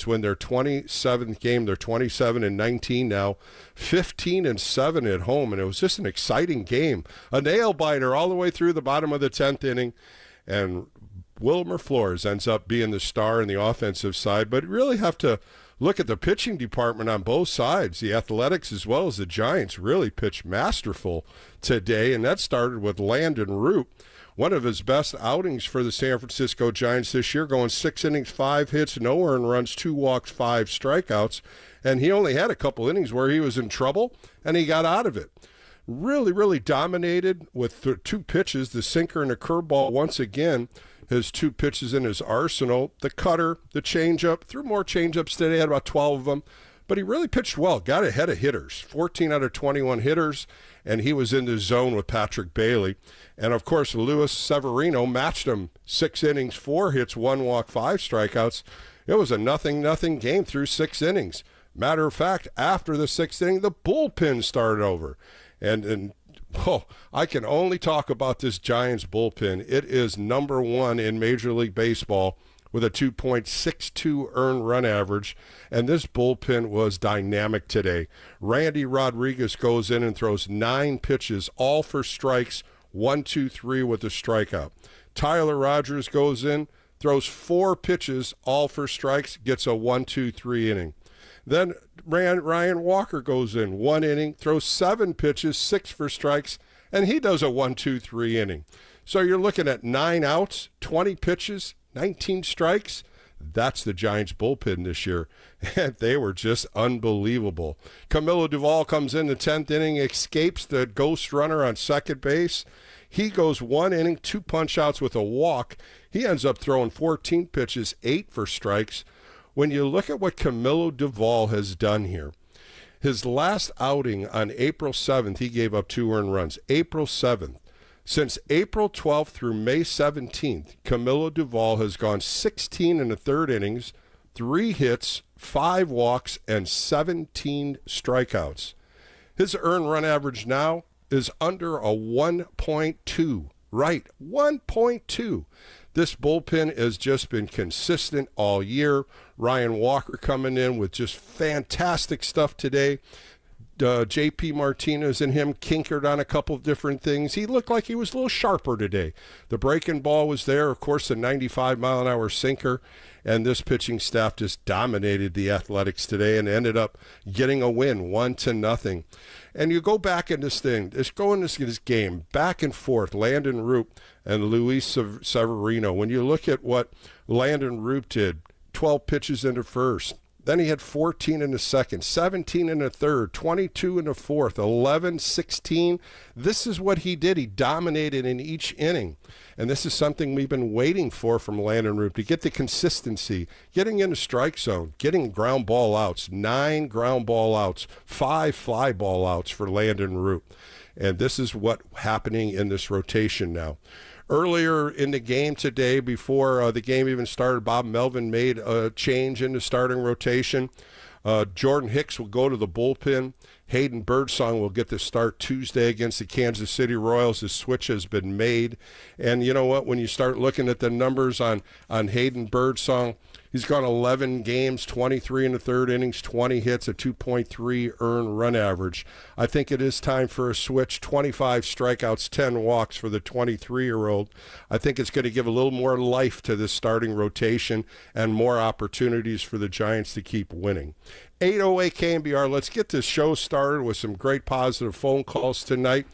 win their 27th game. They're 27-19 now, 15-7 at home, and it was just an exciting game. A nail biter all the way through the bottom of the 10th inning, and Wilmer Flores ends up being the star in the offensive side. But you really have to look at the pitching department on both sides. The Athletics as well as the Giants really pitched masterful today, and that started with Landon Root. One of his best outings for the San Francisco Giants this year, going 6 innings, 5 hits, no earned runs, 2 walks, 5 strikeouts. And he only had a couple innings where he was in trouble, and he got out of it. Really dominated with 2 pitches, the sinker and the curveball once again. His 2 pitches in his arsenal, the cutter, the changeup, threw more changeups today, had about 12 of them. But he really pitched well, got ahead of hitters, 14 out of 21 hitters, and he was in the zone with Patrick Bailey. And, of course, Luis Severino matched him 6 innings, 4 hits, 1 walk, 5 strikeouts. It was a nothing game through 6 innings. Matter of fact, after the 6th inning, the bullpen started over. And I can only talk about this Giants bullpen. It is number 1 in Major League Baseball with a 2.62 earned run average, and this bullpen was dynamic today. Randy Rodriguez goes in and throws 9 pitches, all for strikes, 1, 2, 3 with a strikeout. Tyler Rogers goes in, throws 4 pitches, all for strikes, gets a 1, 2, 3 inning. Then Ryan Walker goes in, 1 inning, throws 7 pitches, 6 for strikes, and he does a 1, 2, 3 inning. So you're looking at 9 outs, 20 pitches, 19 strikes. That's the Giants bullpen this year. And they were just unbelievable. Camilo Duvall comes in the 10th inning, escapes the ghost runner on second base. He goes 1 inning, 2 punch outs with a walk. He ends up throwing 14 pitches, 8 for strikes. When you look at what Camilo Duvall has done here, his last outing on April 7th, he gave up 2 earned runs. April 7th. Since April 12th through May 17th, Camilo Duvall has gone 16 1/3 innings, 3 hits, 5 walks, and 17 strikeouts. His earned run average now is under a 1.2. Right, 1.2. This bullpen has just been consistent all year. Ryan Walker coming in with just fantastic stuff today. J.P. Martinez and him kinkered on a couple of different things. He looked like he was a little sharper today. The breaking ball was there, of course, the 95-mile-an-hour sinker, and this pitching staff just dominated the Athletics today and ended up getting a win, 1-0. And you go back in this thing, just go in this game, back and forth, Landon Root and Luis Severino. When you look at what Landon Root did, 12 pitches into first. Then he had 14 in the second, 17 in the third, 22 in the fourth, 11, 16. This is what he did. He dominated in each inning. And this is something we've been waiting for from Landon Root, to get the consistency, getting in the strike zone, getting ground ball outs, 9 ground ball outs, 5 fly ball outs for Landon Root. And this is what's happening in this rotation now. Earlier in the game today, before the game even started, Bob Melvin made a change in the starting rotation. Jordan Hicks will go to the bullpen. Hayden Birdsong will get the start Tuesday against the Kansas City Royals. The switch has been made. And you know what? When you start looking at the numbers on Hayden Birdsong, he's gone 11 games, 23 1/3 innings, 20 hits, a 2.3 earned run average. I think it is time for a switch. 25 strikeouts, 10 walks for the 23-year-old. I think it's going to give a little more life to this starting rotation and more opportunities for the Giants to keep winning. 808 KNBR, let's get this show started with some great positive phone calls tonight.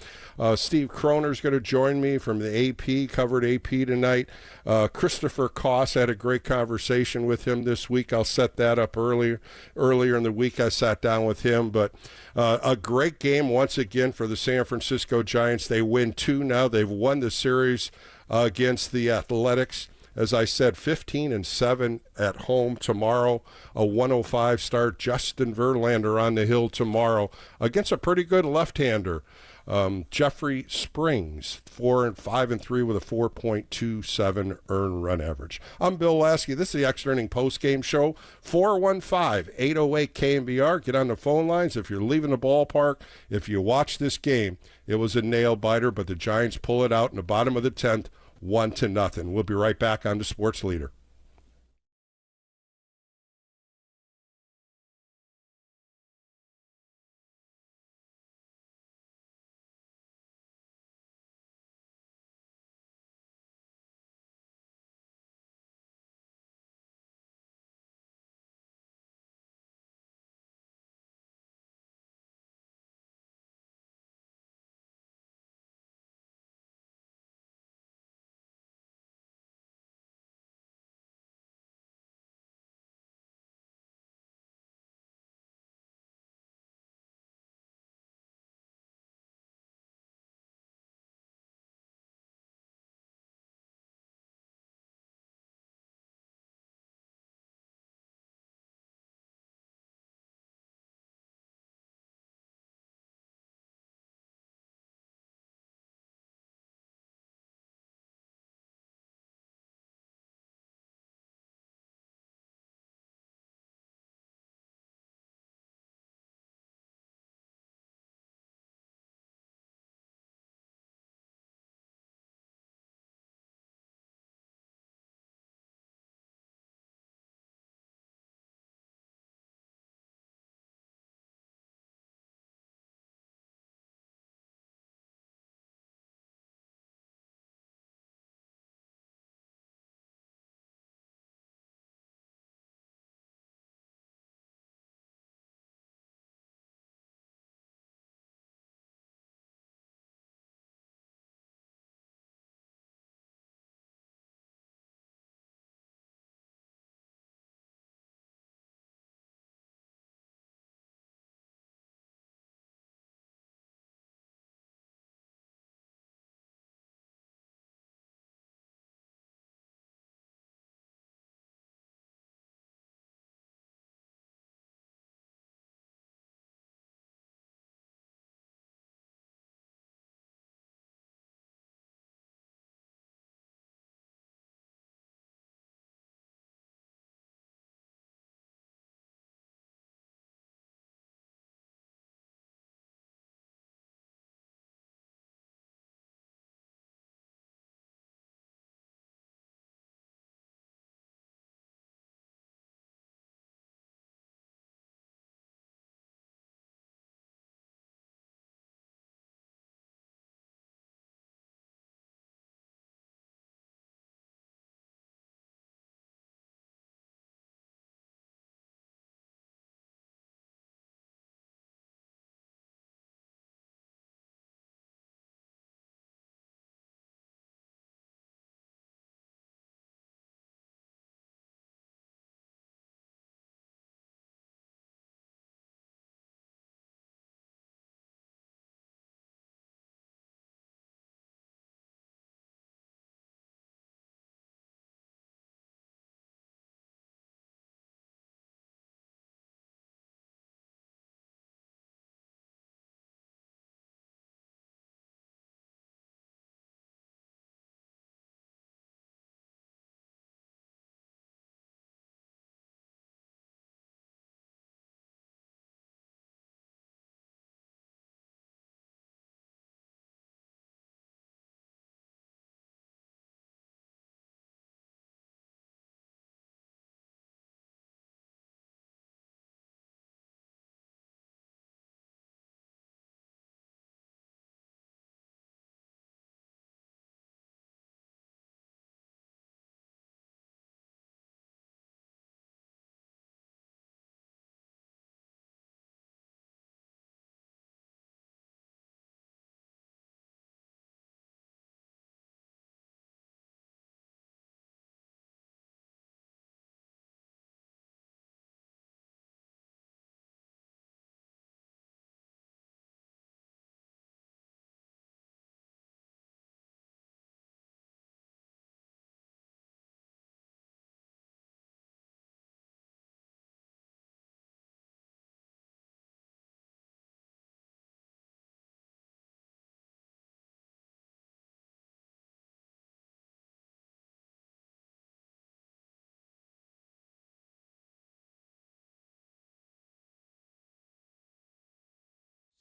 Steve Kroner's going to join me from the AP, covered AP tonight. Christopher Koss, had a great conversation with him this week. I'll set that up earlier in the week. I sat down with him, but a great game once again for the San Francisco Giants. They win 2 now. They've won the series against the Athletics. As I said, 15-7 at home tomorrow. A 105 start. Justin Verlander on the hill tomorrow against a pretty good left-hander. Jeffrey Springs, 4-5-3 with a 4.27 earned run average. I'm Bill Laskey. This is the Extra Inning Postgame Show. 415-808 KNBR. Get on the phone lines if you're leaving the ballpark. If you watch this game, it was a nail-biter, but the Giants pull it out in the bottom of the 10th, 1-0. We'll be right back on the Sports Leader.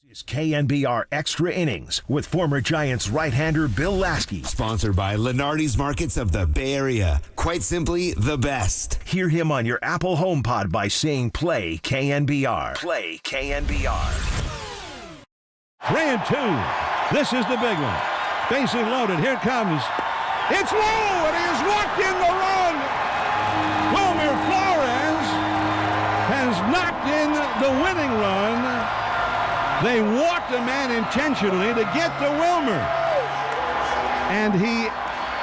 Is KNBR Extra Innings with former Giants right-hander Bill Laskey. Sponsored by Lenardi's Markets of the Bay Area. Quite simply, the best. Hear him on your Apple HomePod by saying play KNBR. Play KNBR. 3-2. This is the big one. Bases loaded. Here it comes. It's low, and he has walked in the run. Wilmer Flores has knocked in the winning run. They walked a man intentionally to get to Wilmer. And he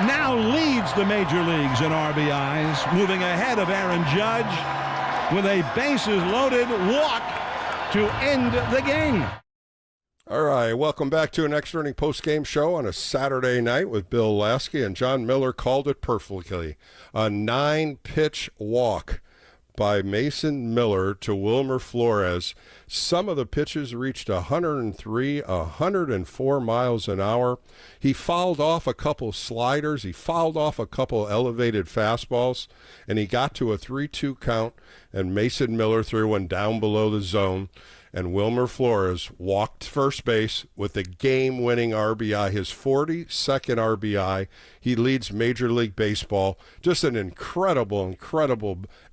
now leads the major leagues in RBIs, moving ahead of Aaron Judge with a bases-loaded walk to end the game. All right, welcome back to an extra inning post-game show on a Saturday night with Bill Laskey, and John Miller called it perfectly. A 9-pitch walk by Mason Miller to Wilmer Flores. Some of the pitches reached 103, 104 miles an hour. He fouled off a couple sliders. He fouled off a couple elevated fastballs, and he got to a 3-2 count, and Mason Miller threw one down below the zone, and Wilmer Flores walked first base with the game-winning RBI, his 42nd RBI. He leads Major League Baseball. Just an incredible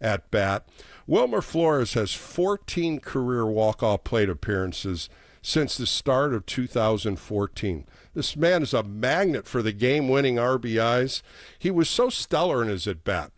at-bat. Wilmer Flores has 14 career walk-off plate appearances since the start of 2014. This man is a magnet for the game-winning RBIs. He was so stellar in his at-bat.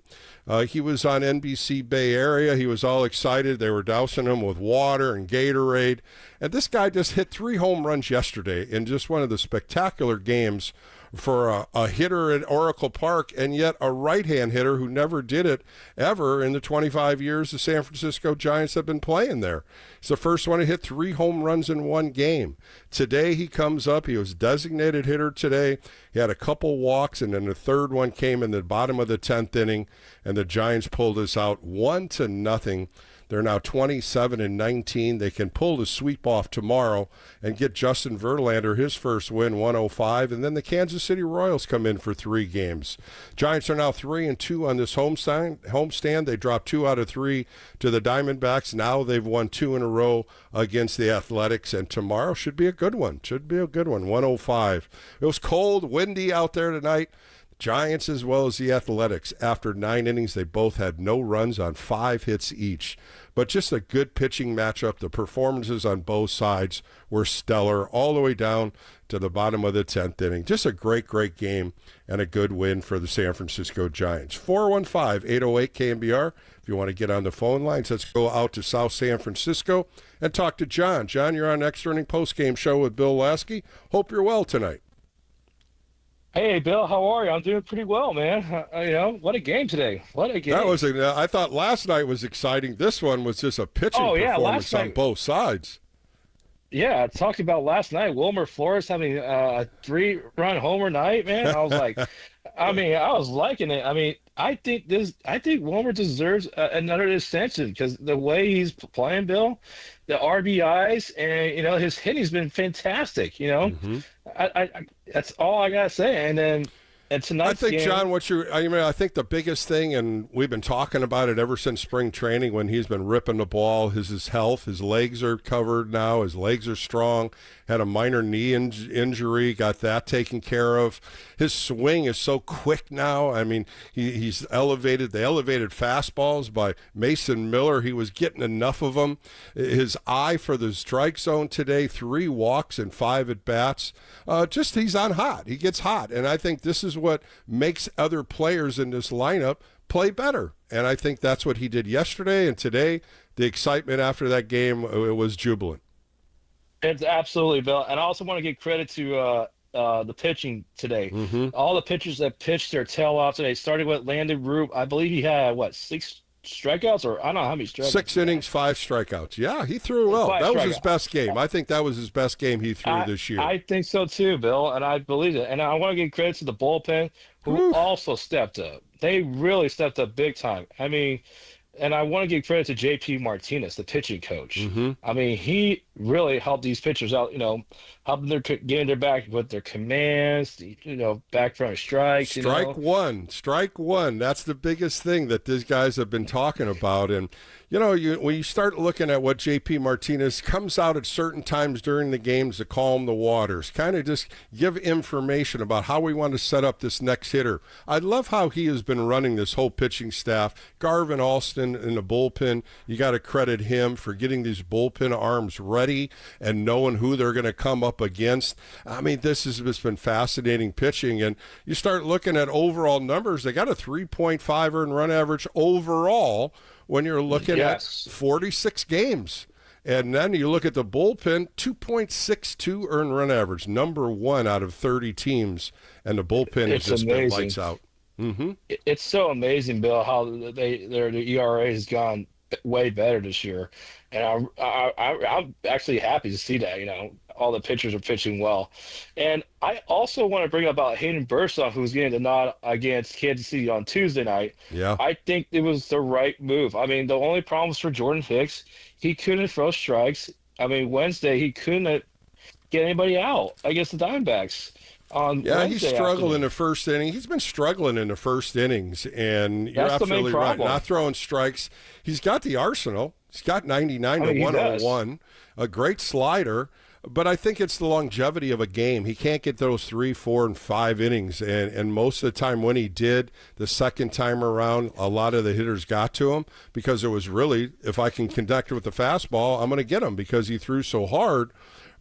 He was on NBC Bay Area. He was all excited. They were dousing him with water and Gatorade. And this guy just hit 3 home runs yesterday in just one of the spectacular games for a hitter at Oracle Park, and yet a right-hand hitter who never did it ever in the 25 years the San Francisco Giants have been playing there. He's the first one to hit 3 home runs in one game. Today he comes up. He was designated hitter today. He had a couple walks, and then the third one came in the bottom of the 10th inning, and the Giants pulled us out 1-0. They're now 27-19. They can pull the sweep off tomorrow and get Justin Verlander his first win, 105. And then the Kansas City Royals come in for 3 games. Giants are now 3-2 on this homestand. They dropped 2 out of 3 to the Diamondbacks. Now they've won 2 in a row against the Athletics. And tomorrow should be a good one. 105. It was cold, windy out there tonight. Giants as well as the Athletics. After 9 innings, they both had no runs on 5 hits each. But just a good pitching matchup. The performances on both sides were stellar all the way down to the bottom of the 10th inning. Just a great game and a good win for the San Francisco Giants. 415-808-KNBR. If you want to get on the phone lines, let's go out to South San Francisco and talk to John. John, you're on Extra Inning Postgame Show with Bill Laskey. Hope you're well tonight. Hey, Bill, how are you? I'm doing pretty well, man. What a game today. What a game. I thought last night was exciting. This one was just a pitching performance on both sides. Yeah, talking about last night, Wilmer Flores having a 3-run homer night, man. I was like, I was liking it. I think Wilmer deserves another extension because the way he's playing, Bill, the RBIs, and his hitting's been fantastic. That's all I gotta say. And then tonight's game, John, I think the biggest thing, and we've been talking about it ever since spring training when he's been ripping the ball, is his health. His legs are covered now. His legs are strong. Had a minor knee injury, got that taken care of. His swing is so quick now. He's elevated. They elevated fastballs by Mason Miller. He was getting enough of them. His eye for the strike zone today, 3 walks and 5 at-bats. He's on hot. He gets hot. And I think this is what makes other players in this lineup play better. And I think that's what he did yesterday and today. The excitement after that game, it was jubilant. It's absolutely, Bill. And I also want to give credit to the pitching today. Mm-hmm. All the pitchers that pitched their tail off today, starting with Landon Roop. I believe he had, 6 strikeouts? Or I don't know how many strikeouts. 6 innings, 5 strikeouts. Yeah, he threw well. That was his best game. I think that was his best game he threw this year. I think so too, Bill, and I believe it. And I want to give credit to the bullpen, who also stepped up. They really stepped up big time. And I want to give credit to J.P. Martinez, the pitching coach. Mm-hmm. really help these pitchers out, helping their getting their back with their commands, back front strikes, Strike one. That's the biggest thing that these guys have been talking about. And, when you start looking at what JP Martinez comes out at certain times during the games to calm the waters, kind of just give information about how we want to set up this next hitter. I love how he has been running this whole pitching staff. Garvin Alston in the bullpen, you got to credit him for getting these bullpen arms ready and knowing who they're going to come up against. I mean, this has just been fascinating pitching. And you start looking at overall numbers, they got a 3.5 earned run average overall when you're looking at 46 games. And then you look at the bullpen, 2.62 earned run average, number 1 out of 30 teams, and the bullpen has just been lights out. Mm-hmm. It's so amazing, Bill, how their ERA has gone way better this year, and I'm actually happy to see that. All the pitchers are pitching well, and I also want to bring up about Hayden Bursaw, who's getting the nod against Kansas City on Tuesday night. Yeah, I think it was the right move. I mean, the only problem was for Jordan Hicks. He couldn't throw strikes. I mean, Wednesday he couldn't get anybody out against the Diamondbacks. He struggled in the first inning. He's been struggling in the first innings, and you're absolutely right. Not throwing strikes. He's got the arsenal. He's got 99 to 101, a great slider. But I think it's the longevity of a game. He can't get those 3, 4, and 5 innings. And most of the time when he did, the second time around, a lot of the hitters got to him because it was really, if I can connect with the fastball, I'm going to get him because he threw so hard.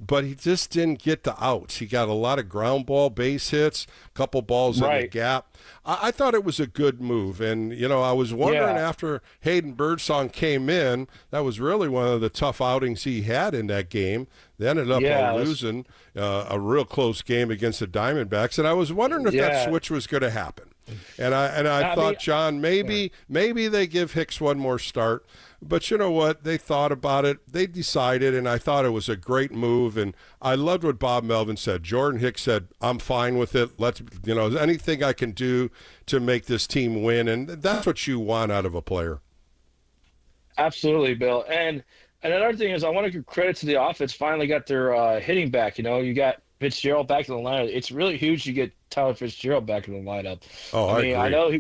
But he just didn't get the outs. He got a lot of ground ball base hits, a couple balls in the gap. I thought it was a good move. And, I was wondering after Hayden Birdsong came in, that was really one of the tough outings he had in that game. They ended up losing a real close game against the Diamondbacks. And I was wondering if that switch was going to happen. And I thought, John, maybe they give Hicks one more start. But you know what? They thought about it. They decided, and I thought it was a great move. And I loved what Bob Melvin said. Jordan Hicks said, I'm fine with it. Let's, anything I can do to make this team win. And that's what you want out of a player. Absolutely, Bill. And another thing is I want to give credit to the offense. Finally got their hitting back. You got Fitzgerald back in the lineup. It's really huge to get Tyler Fitzgerald back in the lineup. Oh, I agree. I know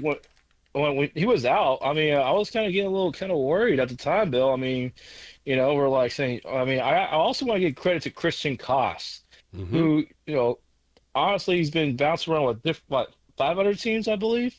when he was out, I was kind of getting a little kind of worried at the time, Bill. We're like saying, I also want to give credit to Christian Koss, who, honestly, he's been bouncing around with 500 teams, I believe.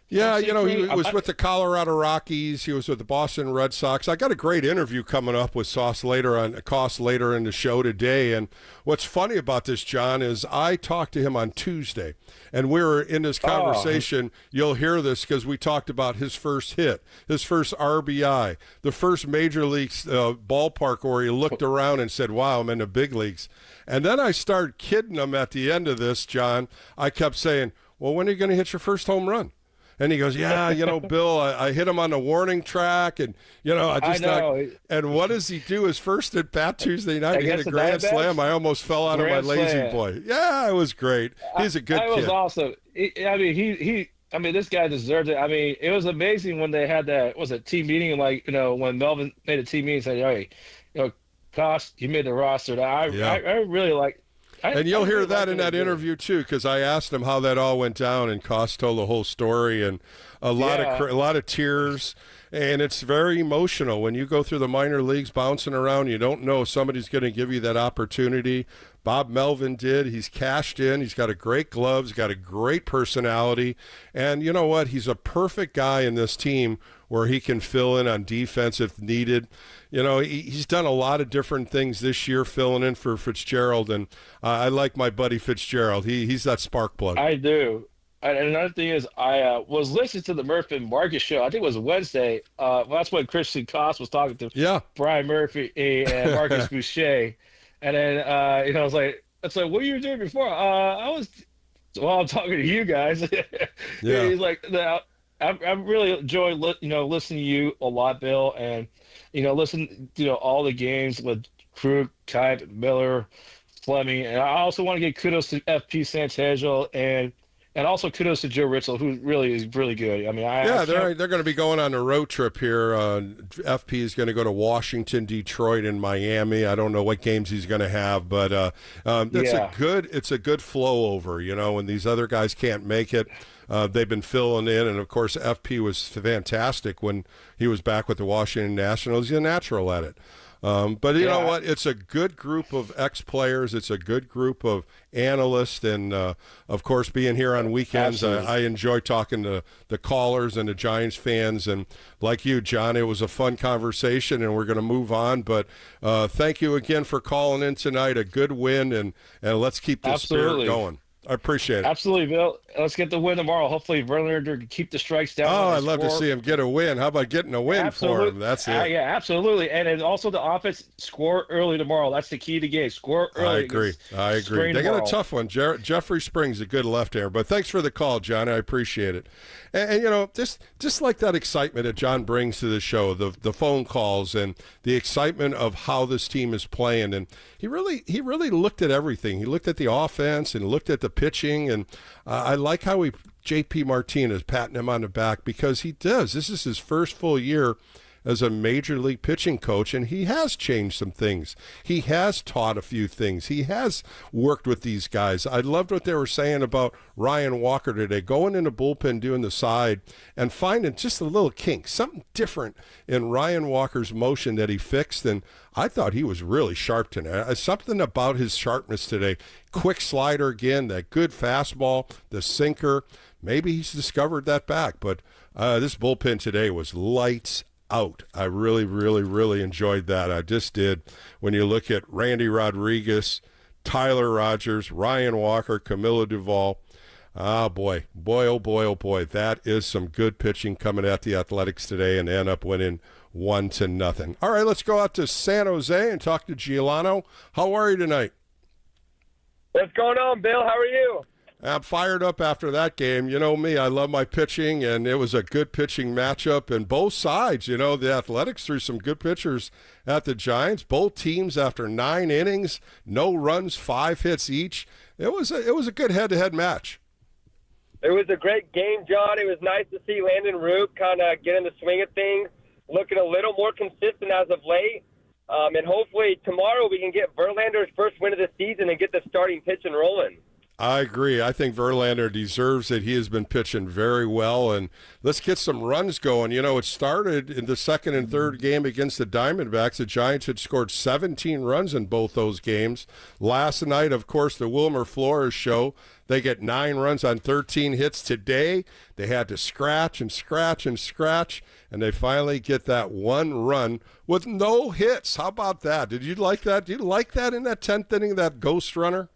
Yeah, he was with the Colorado Rockies. He was with the Boston Red Sox. I got a great interview coming up with Koss later in the show today. And what's funny about this, John, is I talked to him on Tuesday, and we were in this conversation. You'll hear this because we talked about his first hit, his first RBI, the first major league ballpark where he looked around and said, wow, I'm in the big leagues. And then I started kidding him at the end of this, John. I kept saying, well, when are you going to hit your first home run? And he goes, Bill, I hit him on the warning track, and I know. And what does he do? His first at bat Tuesday night, he hit a grand slam. I almost fell out of my lazy boy. Yeah, it was great. He's a good kid. It was awesome. This guy deserves it. It was amazing when they had that team meeting, when Melvin made a team meeting, and said, Koss, you made the roster. I really like. And you'll hear that in that interview too, because I asked him how that all went down, and Koss told the whole story, and a lot of tears, and it's very emotional when you go through the minor leagues, bouncing around. You don't know if somebody's going to give you that opportunity. Bob Melvin did. He's cashed in. He's got a great glove. He's got a great personality, and you know what? He's a perfect guy in this team where he can fill in on defense if needed. He's done a lot of different things this year, filling in for Fitzgerald, and I like my buddy Fitzgerald. He's that spark plug. I do. And another thing is, I was listening to the Murphy and Marcus show. I think it was Wednesday. That's when Christian Koss was talking to Brian Murphy and Marcus Boucher. And then, I was like, what were you doing before? I'm talking to you guys. He's like, I really enjoy, listening to you a lot, Bill, and, listen to, all the games with Krug, Kite, Miller, Fleming. And I also want to give kudos to FP Santejo and And also kudos to Joe Ritzel, who really is really good. I mean, they're going to be going on a road trip here. FP is going to go to Washington, Detroit, and Miami. I don't know what games he's going to have, but it's a good flow over. When these other guys can't make it, they've been filling in, and of course FP was fantastic when he was back with the Washington Nationals. He's a natural at it. But you know what? It's a good group of ex-players. It's a good group of analysts. And, of course, being here on weekends, I enjoy talking to the callers and the Giants fans. And like you, John, it was a fun conversation, and we're going to move on. But thank you again for calling in tonight. A good win, and let's keep this spirit going. I appreciate it. Absolutely, Bill. Let's get the win tomorrow. Hopefully, Verlander can keep the strikes down. Oh, I'd love to see him get a win. How about getting a win for him? That's it. Yeah, absolutely. And also the offense, score early tomorrow. That's the key to game. Score early. I agree. They got a tough one. Jeffrey Springs, a good left-hander. But thanks for the call, John. I appreciate it. And just like that excitement that John brings to the show, the phone calls and the excitement of how this team is playing. And he really looked at everything. He looked at the offense and looked at the pitching. And I like how J.P. Martinez patting him on the back, because he does. This is his first full year as a major league pitching coach, and he has changed some things. He has taught a few things. He has worked with these guys. I loved what they were saying about Ryan Walker today, going in the bullpen, doing the side, and finding just a little kink, something different in Ryan Walker's motion that he fixed, and I thought he was really sharp tonight. Something about his sharpness today. Quick slider again, that good fastball, the sinker. Maybe he's discovered that back, but this bullpen today was lights out. I really, really, really enjoyed that. I just did. When you look at Randy Rodriguez, Tyler Rogers, Ryan Walker, Camilo Duvall, oh boy, that is some good pitching coming at the Athletics today, and end up winning 1-0. All right, let's go out to San Jose and talk to Giuliano. How are you tonight? What's going on, Bill? How are you? I'm fired up after that game. You know me, I love my pitching, and it was a good pitching matchup. And both sides, the Athletics threw some good pitchers at the Giants. Both teams, after 9 innings, no runs, 5 hits each. It was a good head-to-head match. It was a great game, John. It was nice to see Landon Root kind of get in the swing of things, looking a little more consistent as of late. And hopefully tomorrow we can get Verlander's first win of the season and get the starting pitching rolling. I agree. I think Verlander deserves it. He has been pitching very well, and let's get some runs going. It started in the second and third game against the Diamondbacks. The Giants had scored 17 runs in both those games. Last night, of course, the Wilmer Flores show. They get 9 runs on 13 hits. Today, they had to scratch, and they finally get that 1 run with no hits. How about that? Did you like that? Did you like that in that 10th inning, that ghost runner?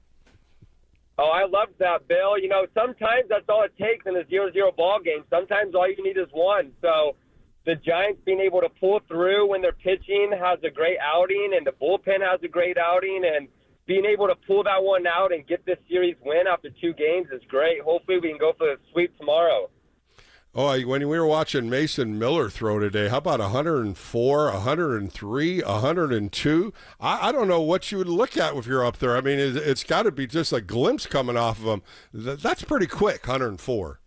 Oh, I loved that, Bill. Sometimes that's all it takes in a 0-0 ball game. Sometimes all you need is one. So the Giants being able to pull through when their pitching has a great outing and the bullpen has a great outing, and being able to pull that one out and get this series win after 2 games is great. Hopefully we can go for the sweep tomorrow. Oh, when we were watching Mason Miller throw today, how about 104, 103, 102? I don't know what you would look at if you're up there. I mean, it's got to be just a glimpse coming off of him. That's pretty quick, 104.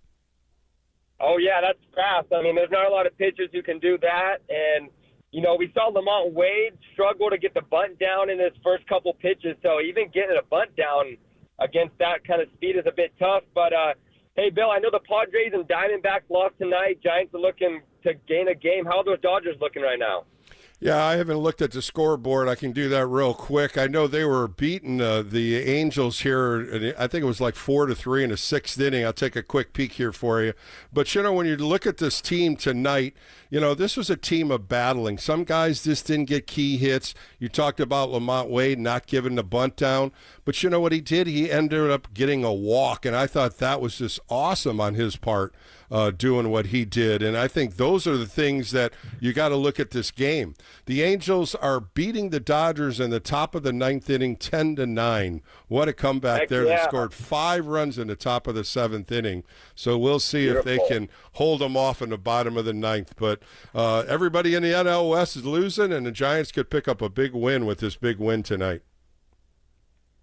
Oh, yeah, that's fast. I mean, there's not a lot of pitchers who can do that. And, we saw Lamont Wade struggle to get the bunt down in his first couple pitches. So even getting a bunt down against that kind of speed is a bit tough. But, hey, Bill, I know the Padres and Diamondbacks lost tonight. Giants are looking to gain a game. How are those Dodgers looking right now? Yeah, I haven't looked at the scoreboard. I can do that real quick. I know they were beating the Angels here. I think it was like 4-3 in the 6th inning. I'll take a quick peek here for you. But, when you look at this team tonight, this was a team of battling. Some guys just didn't get key hits. You talked about Lamont Wade not giving the bunt down. But you know what he did? He ended up getting a walk, and I thought that was just awesome on his part, doing what he did. And I think those are the things that you got to look at this game. The Angels are beating the Dodgers in the top of the 9th inning 10-9. What a comeback there. They scored 5 runs in the top of the 7th inning. So we'll see if they can hold them off in the bottom of the 9th. But everybody in the NL West is losing, and the Giants could pick up a big win with this big win tonight.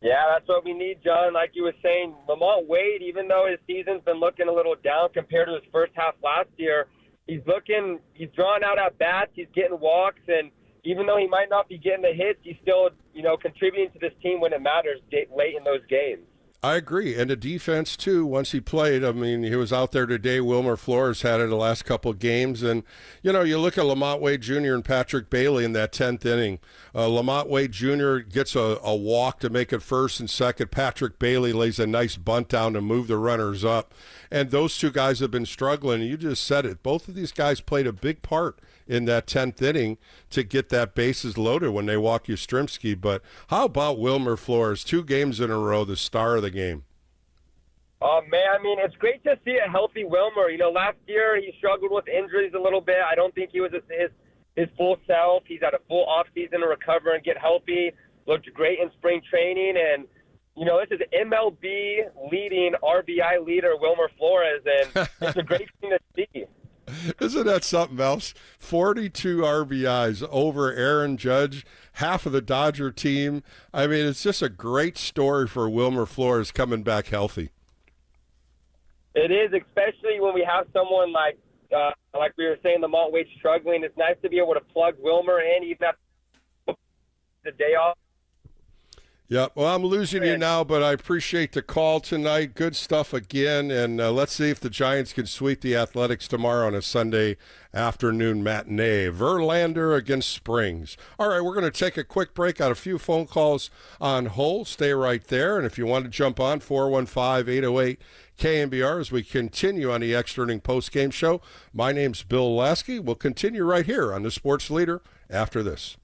Yeah, that's what we need, John. Like you were saying, Lamont Wade, even though his season's been looking a little down compared to his first half last year, he's drawing out at bats, he's getting walks, and even though he might not be getting the hits, he's still, contributing to this team when it matters late in those games. I agree. And the defense, too, once he played, I mean, he was out there today. Wilmer Flores had it the last couple of games. And, you look at Lamont Wade Jr. and Patrick Bailey in that 10th inning. Lamont Wade Jr. gets a walk to make it first and second. Patrick Bailey lays a nice bunt down to move the runners up. And those two guys have been struggling. You just said it. Both of these guys played a big part in that 10th inning to get that bases loaded when they walk Yastrzemski. But how about Wilmer Flores? 2 games in a row, the star of the game. Oh, man, I mean, it's great to see a healthy Wilmer. Last year he struggled with injuries a little bit. I don't think he was his full self. He's had a full offseason to recover and get healthy. Looked great in spring training. And, this is MLB leading RBI leader Wilmer Flores, and it's a great thing to see. Isn't that something else? 42 RBIs over Aaron Judge, half of the Dodger team. I mean, it's just a great story for Wilmer Flores coming back healthy. It is, especially when we have someone like we were saying, Lamont Wade struggling. It's nice to be able to plug Wilmer in, even after the day off. Yeah, well, I'm losing you now, but I appreciate the call tonight. Good stuff again, and let's see if the Giants can sweep the Athletics tomorrow on a Sunday afternoon matinee. Verlander against Springs. All right, we're going to take a quick break. Got a few phone calls on hold. Stay right there, and if you want to jump on, 415-808-KNBR as we continue on the Extra Inning Postgame Show. My name's Bill Laskey. We'll continue right here on the Sports Leader after this.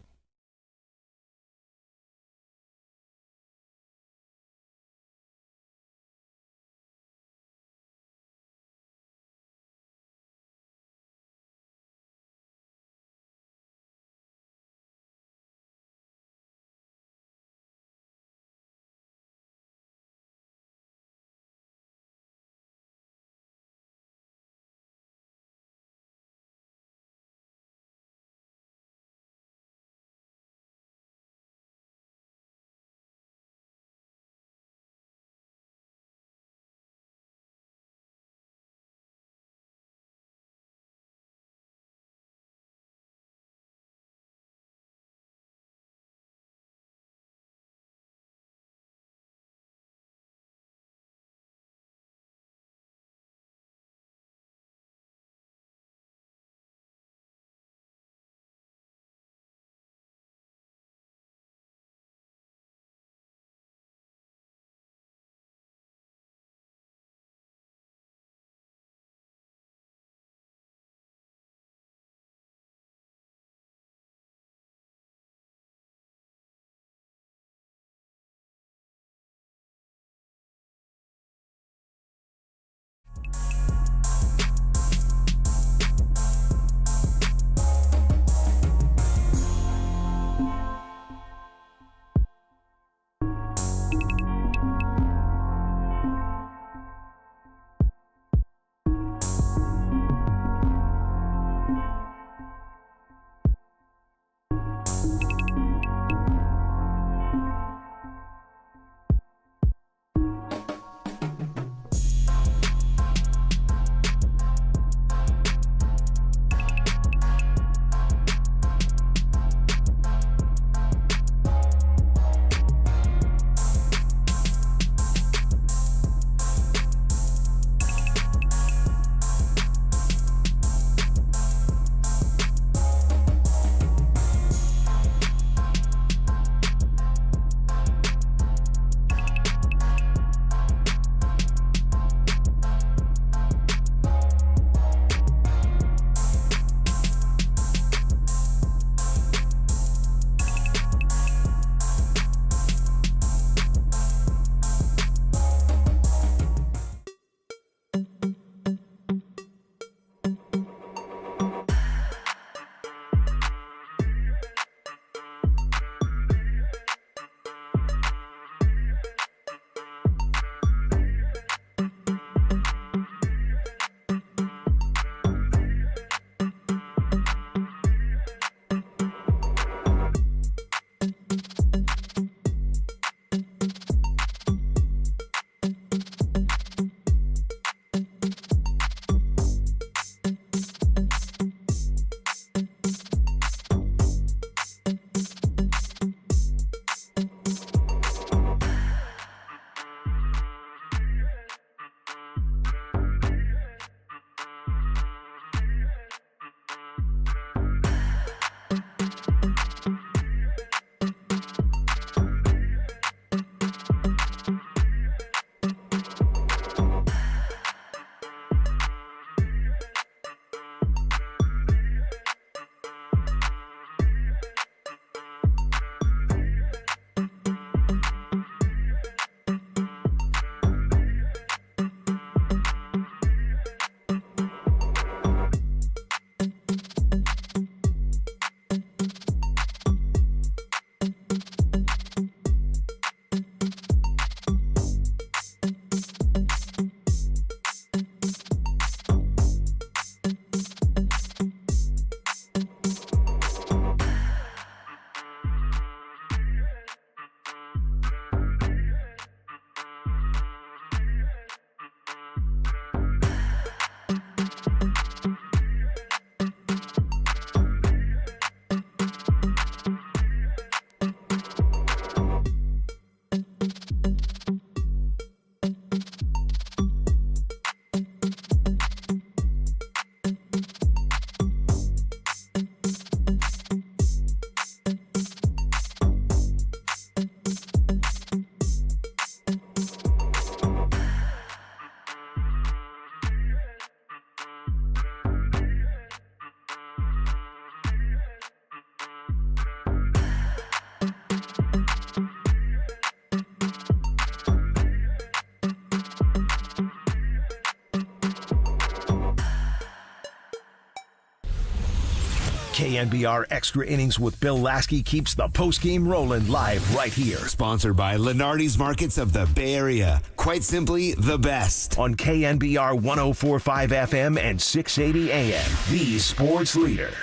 KNBR Extra Innings with Bill Laskey keeps the postgame rolling live right here Sponsored by Lenardi's Markets of the Bay Area. Quite simply, the best. on KNBR 104.5 FM and 680 AM. The sports leader.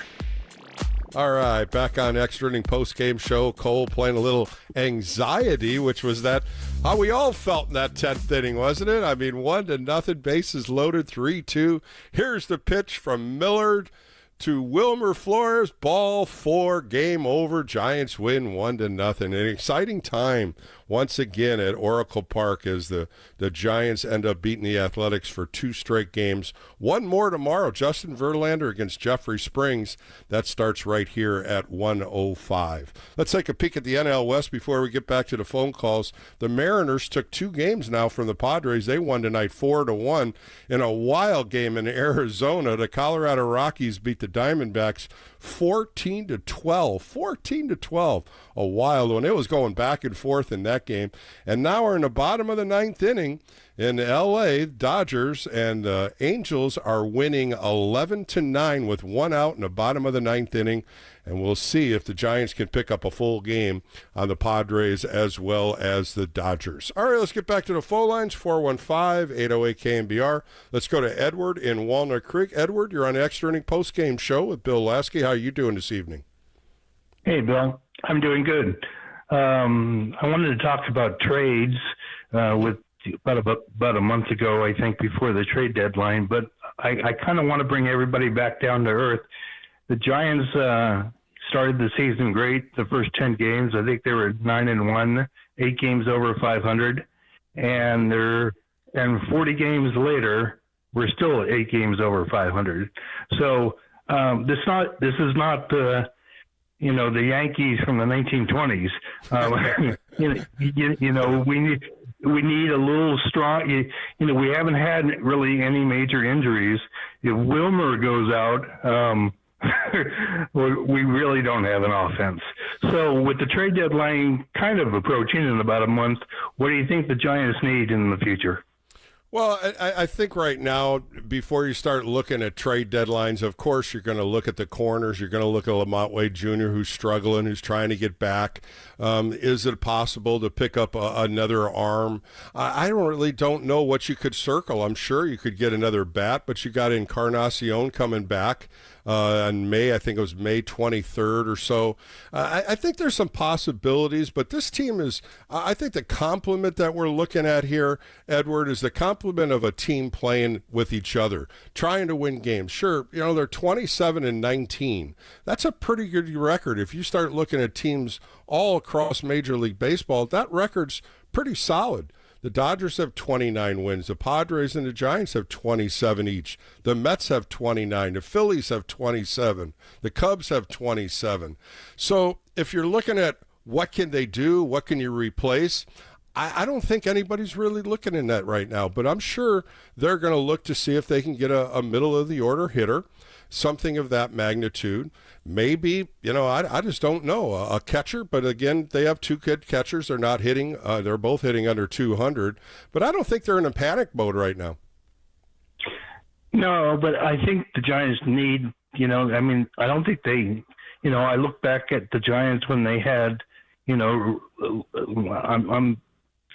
All right, back on Extra Inning post-game show. Cole playing a little anxiety, which was that how we all felt in that 10th inning, wasn't it? I mean, 1-0, bases loaded, 3-2. Here's the pitch from Millard to Wilmer Flores. Ball 4, game over. Giants win 1-0. An exciting time once again at Oracle Park as the Giants end up beating the Athletics for 2 straight games. One more tomorrow. Justin Verlander against Jeffrey Springs. That starts right here at 1:05. Let's take a peek at the NL West before we get back to the phone calls. The Mariners took 2 games now from the Padres. They won tonight 4-1 in a wild game in Arizona. The Colorado Rockies beat the Diamondbacks 14-12. 14-12. A wild one. It was going back and forth in that game. And now we're in the bottom of the 9th inning in L.A. Dodgers and the Angels are winning 11-9 with 1 out in the bottom of the 9th inning. And we'll see if the Giants can pick up a full game on the Padres as well as the Dodgers. All right, let's get back to the phone lines, 415-808-KNBR. Let's go to Edward in Walnut Creek. Edward, you're on the Extra Inning postgame show with Bill Laskey. How are you doing this evening? Hey, Bill. I'm doing good. I wanted to talk about trades with about a month ago, I think, before the trade deadline. But I kind of want to bring everybody back down to earth. The Giants started the season great. The first 10 games, I think they were 9-1, 8 games over 500, and 40 games later, we're still 8 games over 500. So this is not the Yankees from the 1920s. We need a little strong. We haven't had really any major injuries. If Wilmer goes out, we really don't have an offense. So with the trade deadline kind of approaching in about a month, what do you think the Giants need in the future? Well, I think right now, before you start looking at trade deadlines, of course, you're going to look at the corners. You're going to look at Lamont Wade Jr., who's struggling, who's trying to get back. Is it possible to pick up another arm? I don't know what you could circle. I'm sure you could get another bat, but you got Encarnacion coming back on May, I think it was May 23rd or so. I think there's some possibilities, but this team is, I think the compliment that we're looking at here, Edward, is the compliment of a team playing with each other, trying to win games. Sure, they're 27-19. That's a pretty good record. If you start looking at teams all across Major League Baseball, that record's pretty solid. The Dodgers have 29 wins. The Padres and the Giants have 27 each. The Mets have 29. The Phillies have 27. The Cubs have 27. So if you're looking at what can they do, what can you replace, I don't think anybody's really looking in that right now. But I'm sure they're going to look to see if they can get a middle-of-the-order hitter, something of that magnitude. Maybe, I just don't know, a catcher. But again, they have 2 good catchers. They're not hitting. They're both hitting under 200. But I don't think they're in a panic mode right now. No, but I think the Giants need, I don't think they, I look back at the Giants when they had, I'm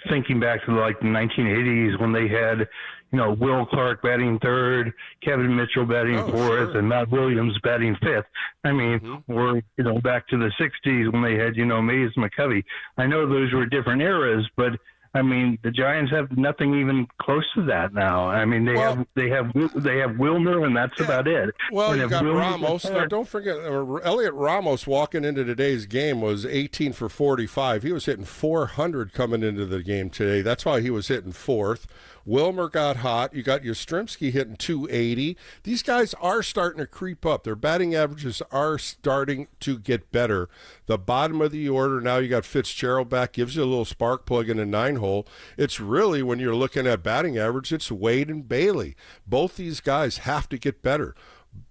thinking back to like the 1980s when they had, Will Clark batting third, Kevin Mitchell batting fourth, and Matt Williams batting fifth. Or, back to the 60s when they had, Mays McCovey. I know those were different eras, but the Giants have nothing even close to that now. They have Wilmer, and that's about it. Well, and you got Wilmer Ramos. Don't forget, Elliot Ramos walking into today's game was 18 for 45. He was hitting 400 coming into the game today. That's why he was hitting fourth. Wilmer got hot. You got Yastrzemski hitting 280. These guys are starting to creep up. Their batting averages are starting to get better. The bottom of the order, now you got Fitzgerald back, gives you a little spark plug in a 9-hole. It's really, when you're looking at batting average, it's Wade and Bailey. Both these guys have to get better.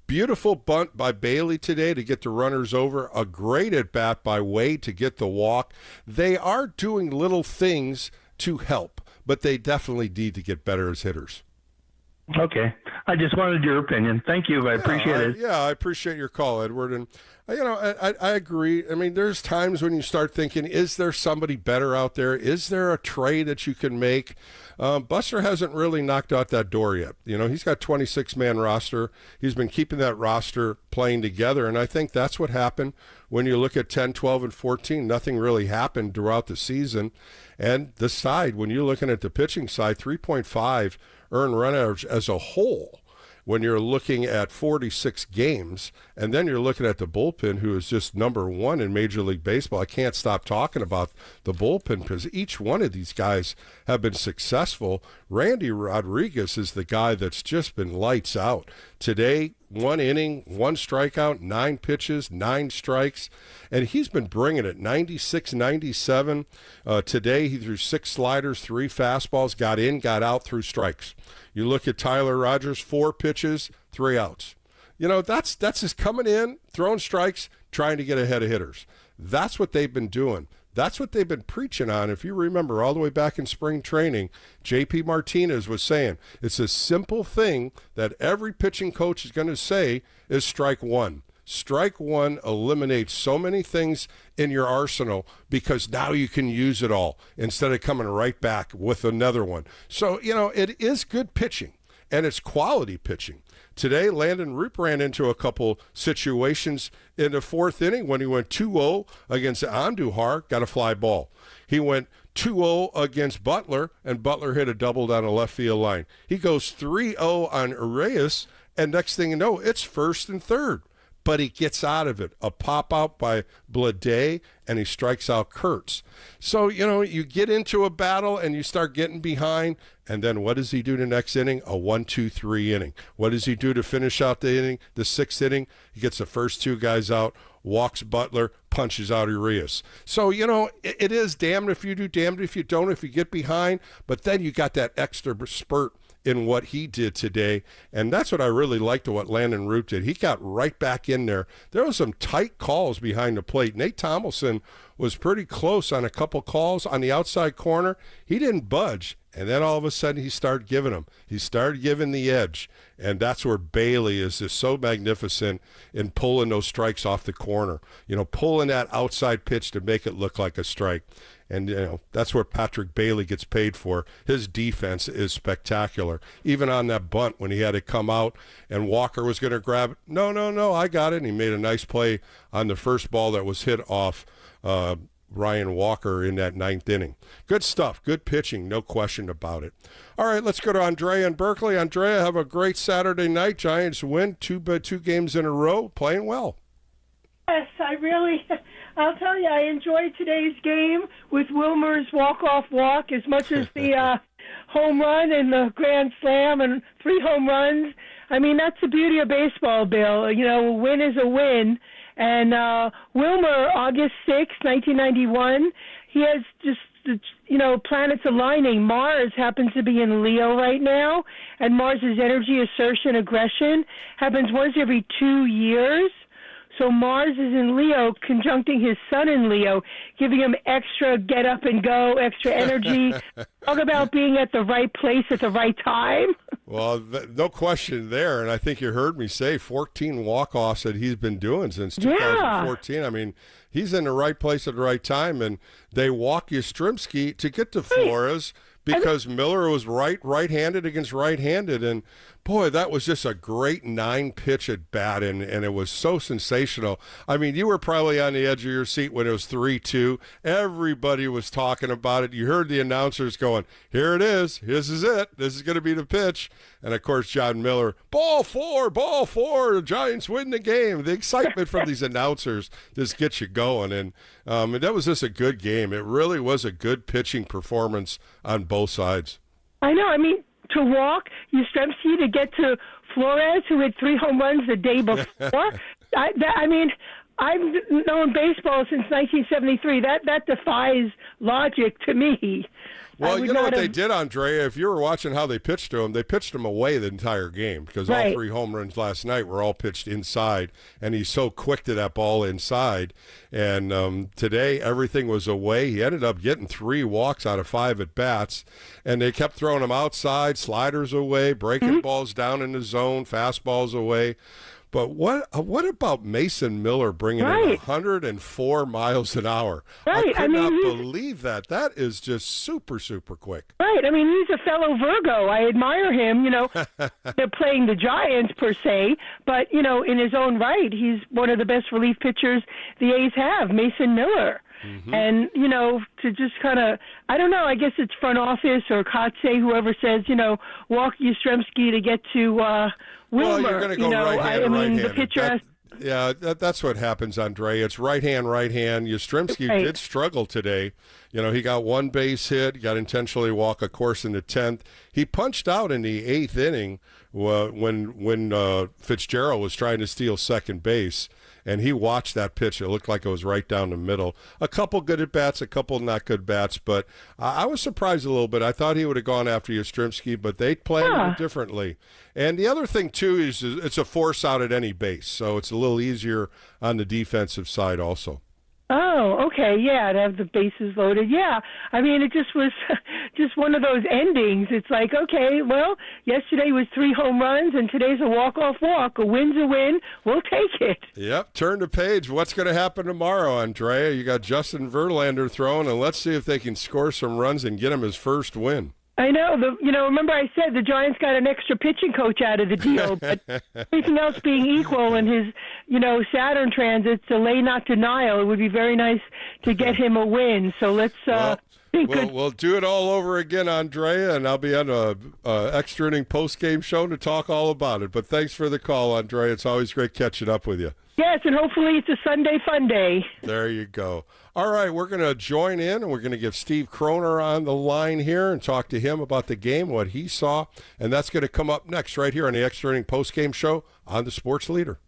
Beautiful bunt by Bailey today to get the runners over. A great at-bat by Wade to get the walk. They are doing little things to help, but they definitely need to get better as hitters. Okay. I just wanted your opinion. Thank you. I appreciate it. Yeah, I appreciate your call, Edward. And, I agree. I mean, there's times when you start thinking, is there somebody better out there? Is there a trade that you can make? Buster hasn't really knocked out that door yet. He's got 26-man roster. He's been keeping that roster playing together, and I think that's what happened when you look at 10, 12, and 14. Nothing really happened throughout the season. And the side, when you're looking at the pitching side, 3.5 earned run average as a whole when you're looking at 46 games, and then you're looking at the bullpen, who is just number one in Major League Baseball. I can't stop talking about the bullpen because each one of these guys have been successful. Randy Rodriguez is the guy that's just been lights out. Today, 1 inning, 1 strikeout, 9 pitches, 9 strikes, and he's been bringing it, 96, 97. Today, he threw 6 sliders, 3 fastballs, got in, got out, threw strikes. You look at Tyler Rogers, 4 pitches, 3 outs. That's just coming in, throwing strikes, trying to get ahead of hitters. That's what they've been doing. That's what they've been preaching on. If you remember, all the way back in spring training, J.P. Martinez was saying it's a simple thing that every pitching coach is going to say is strike one. Strike one eliminates so many things in your arsenal because now you can use it all instead of coming right back with another one. So, it is good pitching, and it's quality pitching. Today, Landon Roop ran into a couple situations in the 4th inning when he went 2-0 against Andujar, got a fly ball. He went 2-0 against Butler, and Butler hit a double down the left field line. He goes 3-0 on Arias, and next thing you know, it's 1st and 3rd. But he gets out of it. A pop-out by Blade, and he strikes out Kurtz. So, you get into a battle, and you start getting behind, and then what does he do the next inning? A 1-2-3 inning. What does he do to finish out the inning? The 6th inning, he gets the first 2 guys out, walks Butler, punches out Urias. So, it is damned if you do, damned if you don't, if you get behind, but then you got that extra spurt in what he did today, and that's what I really liked of what Landon Root did. He got right back in there. There was some tight calls behind the plate. Nate Tomlinson was pretty close on a couple calls on the outside corner. He didn't budge, and then all of a sudden he started giving them. He started giving the edge, and that's where Bailey is just so magnificent in pulling those strikes off the corner, pulling that outside pitch to make it look like a strike. And, that's where Patrick Bailey gets paid for. His defense is spectacular. Even on that bunt when he had to come out and Walker was going to grab it. No, I got it. And he made a nice play on the first ball that was hit off Ryan Walker in that 9th inning. Good stuff. Good pitching. No question about it. All right, let's go to Andrea in Berkeley. Andrea, have a great Saturday night. Giants win 2 games in a row. Playing well. Yes, I'll tell you, I enjoyed today's game with Wilmer's walk-off walk as much as the home run and the grand slam and 3 home runs. I mean, that's the beauty of baseball, Bill. A win is a win. And Wilmer, August 6, 1991, he has just, planets aligning. Mars happens to be in Leo right now, and Mars's energy, assertion, aggression happens once every 2 years. So Mars is in Leo, conjuncting his sun in Leo, giving him extra get up and go, extra energy. Talk about being at the right place at the right time. Well, no question there. And I think you heard me say 14 walk-offs that he's been doing since 2014. I mean, he's in the right place at the right time. And they walk Yastrzemski to get to Flores because Miller was right-handed against right-handed. And, boy, that was just a great 9-pitch at bat, and it was so sensational. I mean, you were probably on the edge of your seat when it was 3-2. Everybody was talking about it. You heard the announcers going, here it is. This is it. This is going to be the pitch. And, of course, John Miller, ball four. The Giants win the game. The excitement from these announcers just gets you going. And that was just a good game. It really was a good pitching performance on both sides. I know. I mean, to walk Yastrzemski to get to Flores, who had 3 home runs the day before. I mean, I've known baseball since 1973. That defies logic to me. Well, you know what they did, Andrea? If you were watching how they pitched to him, they pitched him away the entire game because all 3 home runs last night were all pitched inside, and he's so quick to that ball inside. And today, everything was away. He ended up getting 3 walks out of 5 at-bats, and they kept throwing him outside, sliders away, breaking balls down in the zone, fastballs away. But what about Mason Miller bringing in 104 miles an hour? Right. I could not believe that. That is just super, super quick. Right. I mean, he's a fellow Virgo. I admire him. They're playing the Giants per se, but, in his own right, he's one of the best relief pitchers the A's have, Mason Miller. Mm-hmm. And, to just kind of, I don't know, I guess it's front office or Kotze, whoever says, walk Yastrzemski to get to Wilmer. Well, you're going to go right-handed. The pitcher that's what happens, Andre. It's right-hand. Yastrzemski did struggle today. He got 1 base hit, got intentionally walk, of course, in the 10th. He punched out in the 8th inning when Fitzgerald was trying to steal second base. And he watched that pitch. It looked like it was right down the middle. A couple good at-bats, a couple not good bats. But I was surprised a little bit. I thought he would have gone after Yastrzemski, but they planned it differently. And the other thing, too, is it's a force out at any base. So it's a little easier on the defensive side also. Oh, okay, yeah, to have the bases loaded. Yeah, I mean, it just was just one of those endings. It's like, okay, well, yesterday was 3 home runs, and today's a walk-off walk. A win's a win. We'll take it. Yep, turn the page. What's going to happen tomorrow, Andrea? You got Justin Verlander throwing, and let's see if they can score some runs and get him his first win. I know. Remember I said the Giants got an extra pitching coach out of the deal, but everything else being equal in his, Saturn transits, delay not denial, it would be very nice to get him a win. So let's we'll do it all over again, Andrea, and I'll be on a extra inning post-game show to talk all about it. But thanks for the call, Andrea. It's always great catching up with you. Yes, and hopefully it's a Sunday fun day. There you go. All right, we're going to join in, and we're going to get Steve Kroner on the line here and talk to him about the game, what he saw, and that's going to come up next right here on the Extra Inning Postgame Show on the Sports Leader.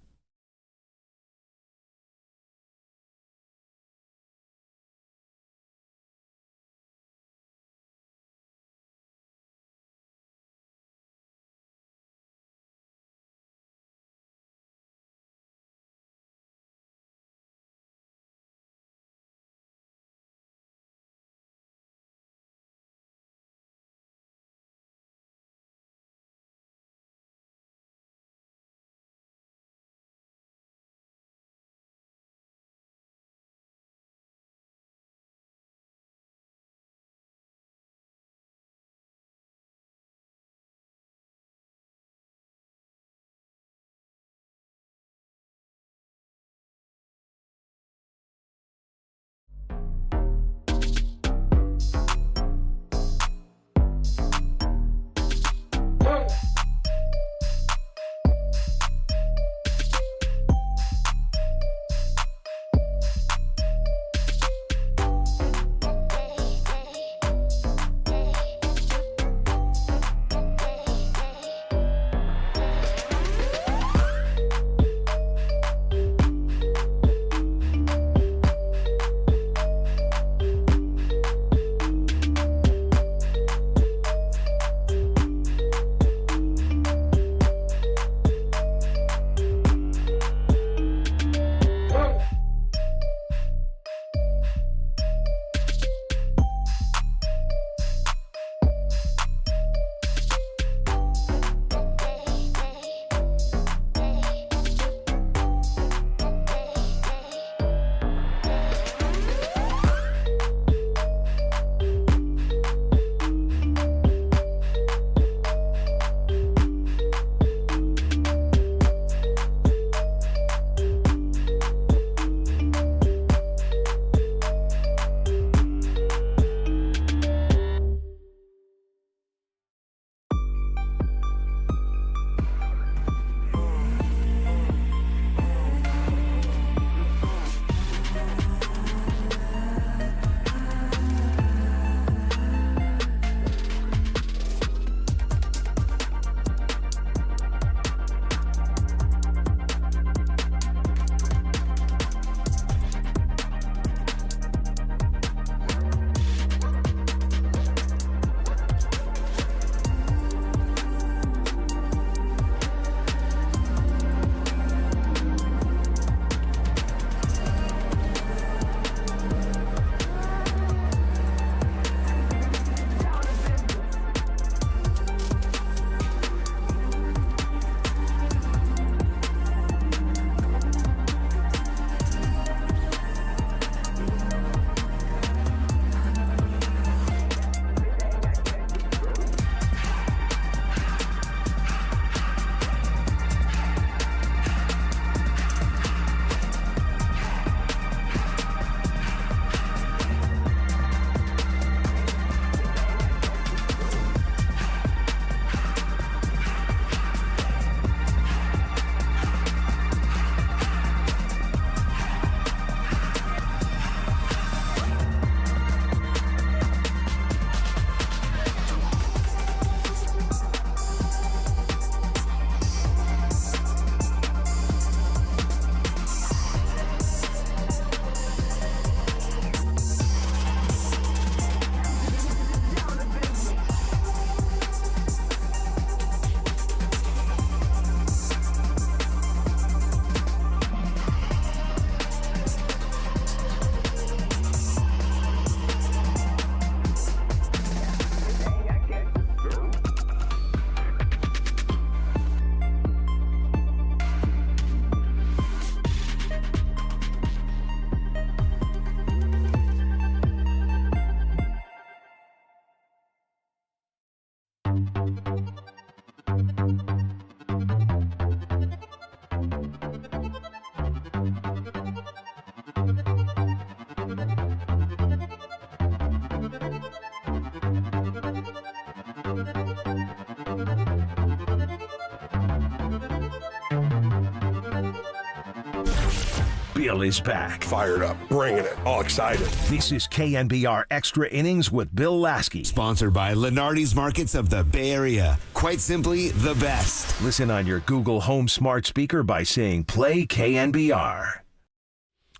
Bill is back. Fired up, bringing it, all excited. This is KNBR Extra Innings with Bill Laskey. Sponsored by Lenardi's Markets of the Bay Area. Quite simply, the best. Listen on your Google Home smart speaker by saying play KNBR.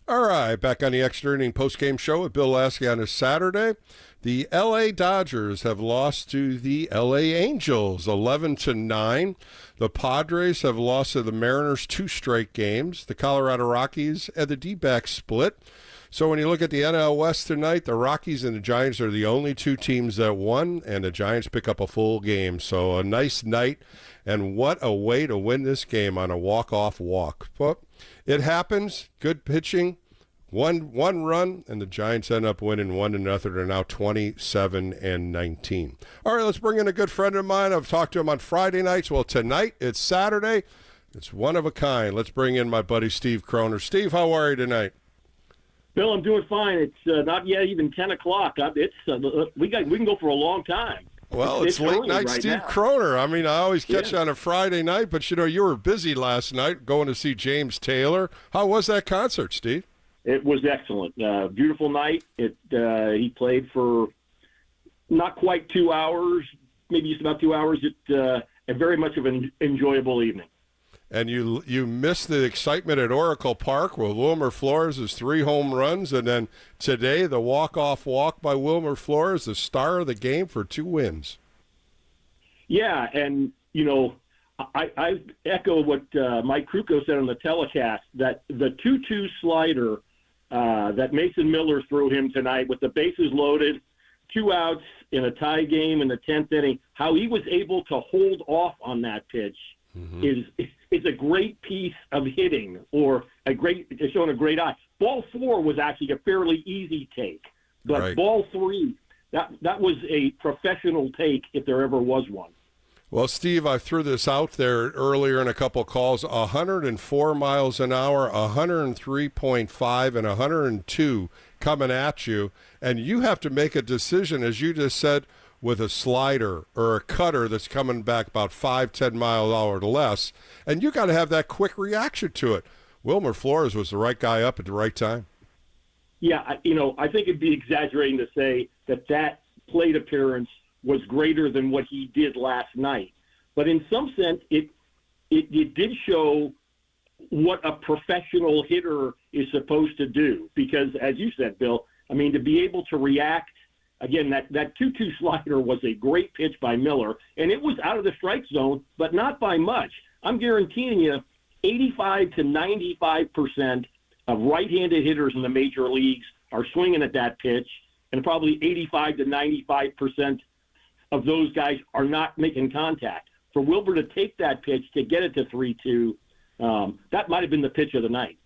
All right, back on the Extra Inning postgame show with Bill Laskey on a Saturday. The L.A. Dodgers have lost to the L.A. Angels 11-9. The Padres have lost to the Mariners 2 straight games. The Colorado Rockies and the D-backs split. So when you look at the NL West tonight, the Rockies and the Giants are the only 2 teams that won, and the Giants pick up a full game. So a nice night, and what a way to win this game on a walk-off walk. But it happens. Good pitching. One run, and the Giants end up winning 1-0. They're now 27-19. All right, let's bring in a good friend of mine. I've talked to him on Friday nights. Well, tonight it's Saturday. It's one of a kind. Let's bring in my buddy Steve Kroner. Steve, how are you tonight? Bill, I'm doing fine. It's not yet even 10 o'clock. We can go for a long time. Well, it's late night right Steve now. Kroner. I mean, I always catch you on a Friday night, but, you were busy last night going to see James Taylor. How was that concert, Steve? It was excellent. Beautiful night. He played for not quite 2 hours, maybe just about 2 hours. A very much of an enjoyable evening. And you missed the excitement at Oracle Park with Wilmer Flores' 3 home runs, and then today the walk-off walk by Wilmer Flores, the star of the game for 2 wins. Yeah, and, I echo what Mike Krukow said on the telecast, that the 2-2 slider that Mason Miller threw him tonight with the bases loaded, 2 outs in a tie game in the 10th inning, how he was able to hold off on that pitch is a great piece of hitting, or showing a great eye. Ball 4 was actually a fairly easy take, but right. Ball 3, that was a professional take if there ever was one. Well, Steve, I threw this out there earlier in a couple calls, 104 miles an hour, 103.5, and 102 coming at you, and you have to make a decision, as you just said, with a slider or a cutter that's coming back about 5-10 miles an hour or less, and you got to have that quick reaction to it. Wilmer Flores was the right guy up at the right time. Yeah, I think it'd be exaggerating to say that plate appearance was greater than what he did last night. But in some sense, it did show what a professional hitter is supposed to do. Because, as you said, Bill, to be able to react, again, that 2-2 slider was a great pitch by Miller, and it was out of the strike zone, but not by much. I'm guaranteeing you 85 to 95% of right-handed hitters in the major leagues are swinging at that pitch, and probably 85 to 95% of those guys are not making contact. For Wilbur to take that pitch, to get it to 3-2, that might have been the pitch of the night.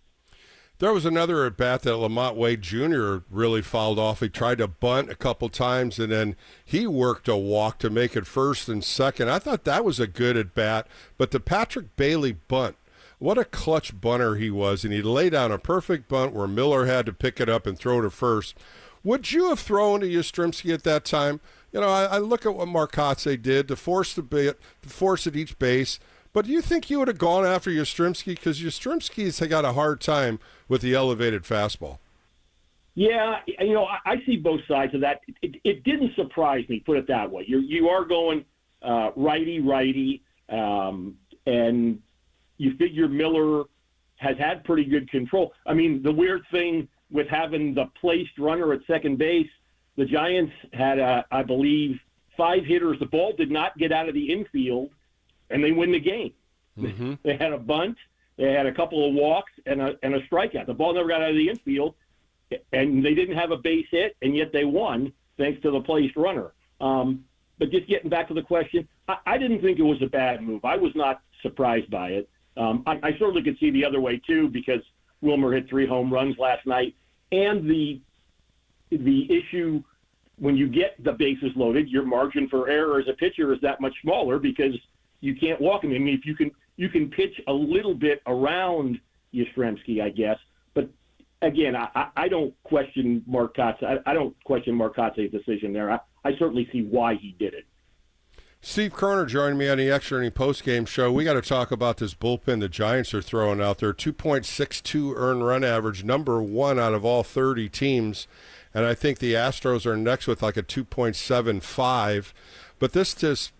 There was another at-bat that Lamont Wade Jr. really fouled off. He tried to bunt a couple times, and then he worked a walk to make it first and second. I thought that was a good at-bat, but the Patrick Bailey bunt, what a clutch bunter he was, and he laid down a perfect bunt where Miller had to pick it up and throw to first. Would you have thrown to Yastrzemski at that time? I look at what Marcotte did to force at each base. But do you think you would have gone after Yastrzemski? Because Yastrzemski's got a hard time with the elevated fastball. Yeah, I see both sides of that. It didn't surprise me, put it that way. You are going righty, and you figure Miller has had pretty good control. The weird thing with having the placed runner at second base, the Giants had, I believe, 5 hitters. The ball did not get out of the infield, and they win the game. Mm-hmm. They had a bunt, they had a couple of walks, and a strikeout. The ball never got out of the infield, and they didn't have a base hit, and yet they won thanks to the placed runner. But just getting back to the question, I didn't think it was a bad move. I was not surprised by it. I certainly could see the other way, too, because Wilmer hit 3 home runs last night, and the issue when you get the bases loaded, your margin for error as a pitcher is that much smaller because you can't walk him. If you can pitch a little bit around Yastrzemski, I guess. But again, I don't question Marcotte's decision there. I certainly see why he did it. Steve Kerner joined me on the Extra Inning postgame show. We got to talk about this bullpen the Giants are throwing out there. 2.62 earned run average, number one out of all 30 teams. And I think the Astros are next with like a 2.75. But this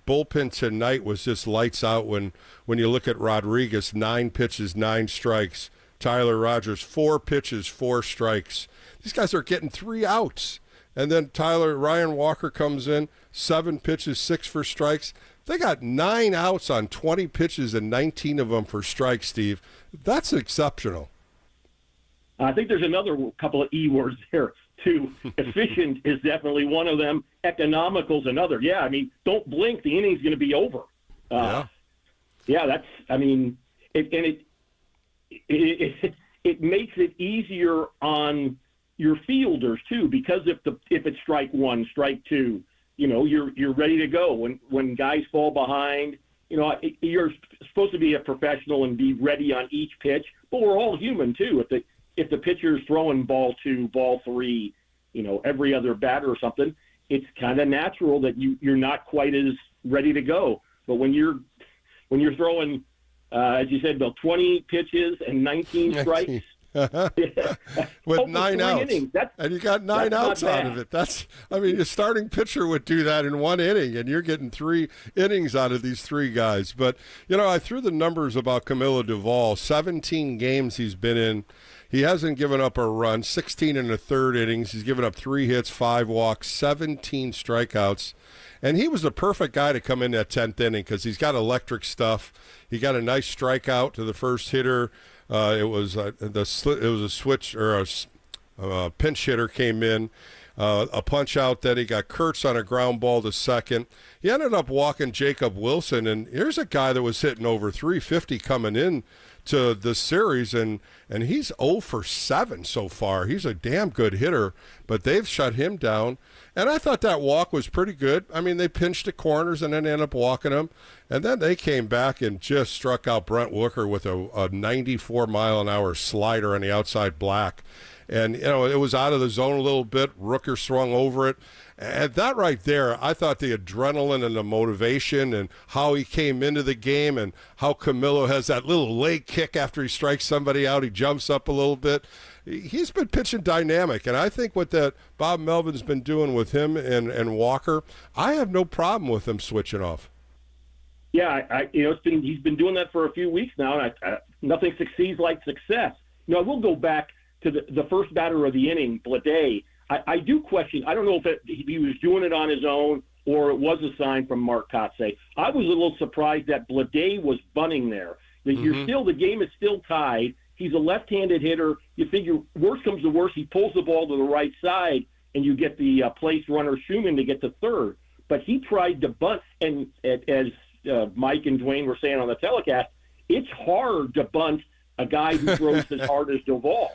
bullpen tonight was just lights out when you look at Rodriguez, 9 pitches, 9 strikes. Tyler Rogers, 4 pitches, 4 strikes. These guys are getting 3 outs. And then Ryan Walker comes in, 7 pitches, 6 for strikes. They got 9 outs on 20 pitches and 19 of them for strikes, Steve. That's exceptional. I think there's another couple of E words there, too. Efficient is definitely one of them. Economical is another. Yeah, I mean, don't blink. The inning's going to be over. Yeah, that's, I mean, it makes it easier on your fielders too, because if it's strike 1, strike 2, you're ready to go. When guys fall behind, you're supposed to be a professional and be ready on each pitch. But we're all human too. If the pitcher's throwing ball 2, ball 3, every other batter or something, it's kind of natural that you're not quite as ready to go. But when you're throwing, as you said, Bill, 20 pitches and 19 strikes. With 9 outs, and you got 9 outs out of it. Your starting pitcher would do that in 1 inning, and you're getting 3 innings out of these 3 guys. But I threw the numbers about Camilo Duvall. 17 games he's been in. He hasn't given up a run. 16 and a third innings. He's given up 3 hits, 5 walks, 17 strikeouts. And he was the perfect guy to come in that 10th inning because he's got electric stuff. He got a nice strikeout to the first hitter. It was a switch, or a pinch hitter came in, a punch out that he got Kurtz on a ground ball to second. He ended up walking Jacob Wilson, and here's a guy that was hitting over 350 coming in to the series, and he's 0 for 7 so far. He's a damn good hitter, but they've shut him down. And I thought that walk was pretty good. I mean, they pinched the corners and then ended up walking him. And then they came back and just struck out Brent Wooker with a 94-mile-an-hour slider on the outside black. And, it was out of the zone a little bit. Rooker swung over it. And that right there, I thought the adrenaline and the motivation and how he came into the game and how Camilo has that little leg kick after he strikes somebody out. He jumps up a little bit. He's been pitching dynamic, and I think what that Bob Melvin's been doing with him and Walker, I have no problem with him switching off. Yeah, he's been doing that for a few weeks now, and nothing succeeds like success. I will go back to the first batter of the inning, Blade. I do question. I don't know if he was doing it on his own or it was a sign from Mark Kotze. I was a little surprised that Blade was bunting there. That the game is still tied. He's a left-handed hitter. You figure worst comes to worst, he pulls the ball to the right side, and you get the place runner Schumann to get to third. But he tried to bunt, and as Mike and Dwayne were saying on the telecast, it's hard to bunt a guy who throws as hard as Duvall.